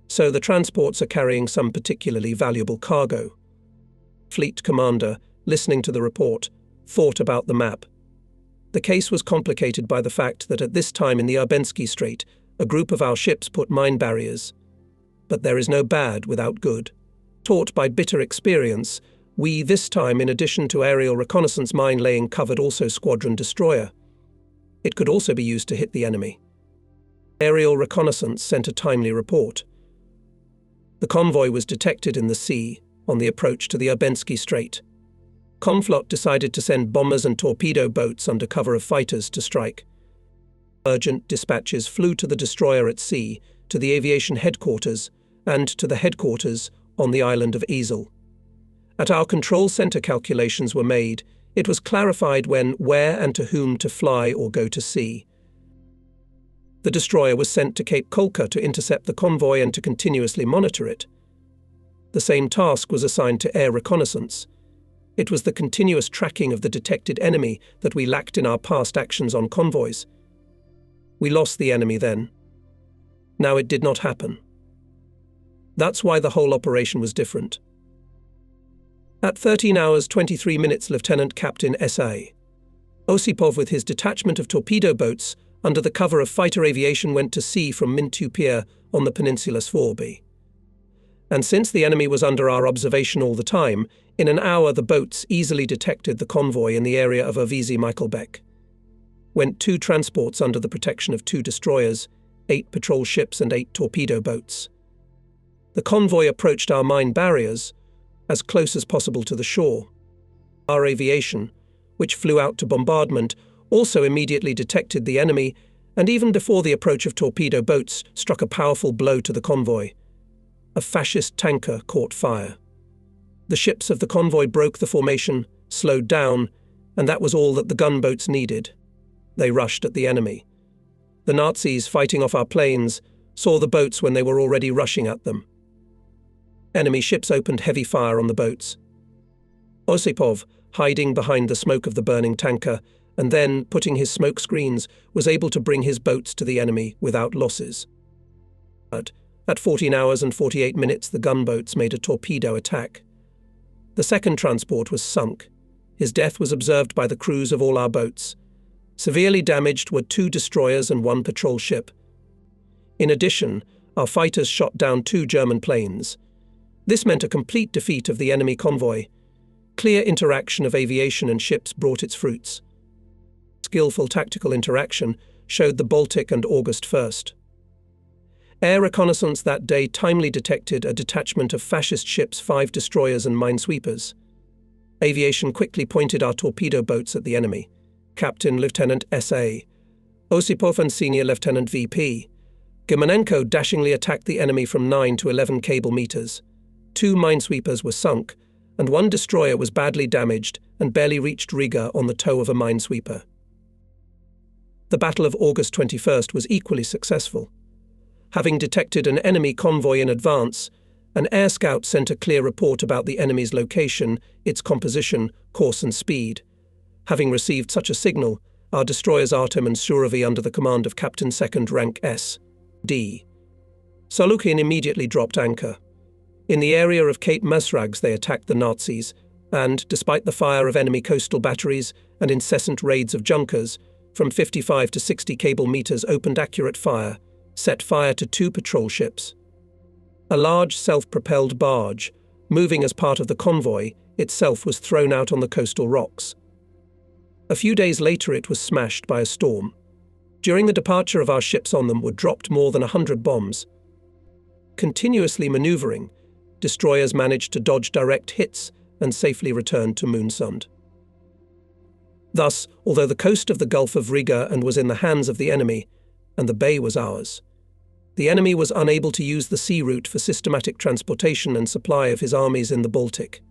So the transports are carrying some particularly valuable cargo. Fleet commander, listening to the report, thought about the map. The case was complicated by the fact that at this time in the Urbensky Strait, a group of our ships put mine barriers. But there is no bad without good. Taught by bitter experience, we this time, in addition to aerial reconnaissance mine laying, covered also squadron destroyer. It could also be used to hit the enemy. Aerial reconnaissance sent a timely report. The convoy was detected in the sea on the approach to the Urbensky Strait. Conflot decided to send bombers and torpedo boats under cover of fighters to strike. Urgent dispatches flew to the destroyer at sea, to the aviation headquarters, and to the headquarters on the island of Ezel. At our control center calculations were made, it was clarified when, where and to whom to fly or go to sea. The destroyer was sent to Cape Kolka to intercept the convoy and to continuously monitor it. The same task was assigned to air reconnaissance. It was the continuous tracking of the detected enemy that we lacked in our past actions on convoys. We lost the enemy then. Now it did not happen. That's why the whole operation was different. At 13 hours 23 minutes, Lieutenant Captain S.A. Osipov with his detachment of torpedo boats under the cover of fighter aviation went to sea from Mintu Pier on the peninsula Svorby. And since the enemy was under our observation all the time, in an hour the boats easily detected the convoy in the area of Ovisi Michaelbeck. Went 2 transports under the protection of 2 destroyers, 8 patrol ships and 8 torpedo boats. The convoy approached our mine barriers, as close as possible to the shore. Our aviation, which flew out to bombardment, also immediately detected the enemy, and even before the approach of torpedo boats, struck a powerful blow to the convoy. A fascist tanker caught fire. The ships of the convoy broke the formation, slowed down, and that was all that the gunboats needed. They rushed at the enemy. The Nazis, fighting off our planes, saw the boats when they were already rushing at them. Enemy ships opened heavy fire on the boats. Osipov, hiding behind the smoke of the burning tanker, and then, putting his smoke screens, was able to bring his boats to the enemy without losses. But at 14 hours and 48 minutes, the gunboats made a torpedo attack. The second transport was sunk. His death was observed by the crews of all our boats. Severely damaged were 2 destroyers and 1 patrol ship. In addition, our fighters shot down 2 German planes. This meant a complete defeat of the enemy convoy. Clear interaction of aviation and ships brought its fruits. Skillful tactical interaction showed the Baltic and August 1st. Air reconnaissance that day timely detected a detachment of fascist ships, 5 destroyers and minesweepers. Aviation quickly pointed our torpedo boats at the enemy. Captain Lieutenant S.A. Osipov and Senior Lieutenant V.P. Germanenko dashingly attacked the enemy from 9 to 11 cable meters. 2 minesweepers were sunk, and 1 destroyer was badly damaged and barely reached Riga on the tow of a minesweeper. The Battle of August 21st was equally successful. Having detected an enemy convoy in advance, an air scout sent a clear report about the enemy's location, its composition, course and speed. Having received such a signal, our destroyers Artem and Surovy under the command of Captain 2nd Rank S.D. Solukin immediately dropped anchor. In the area of Cape Masrags they attacked the Nazis, and, despite the fire of enemy coastal batteries and incessant raids of junkers, from 55 to 60 cable meters opened accurate fire, set fire to 2 patrol ships. A large self-propelled barge, moving as part of the convoy, itself was thrown out on the coastal rocks. A few days later it was smashed by a storm. During the departure of our ships on them were dropped more than 100 bombs. Continuously maneuvering, destroyers managed to dodge direct hits and safely returned to Moonsund. Thus, although the coast of the Gulf of Riga and was in the hands of the enemy, and the bay was ours, the enemy was unable to use the sea route for systematic transportation and supply of his armies in the Baltic.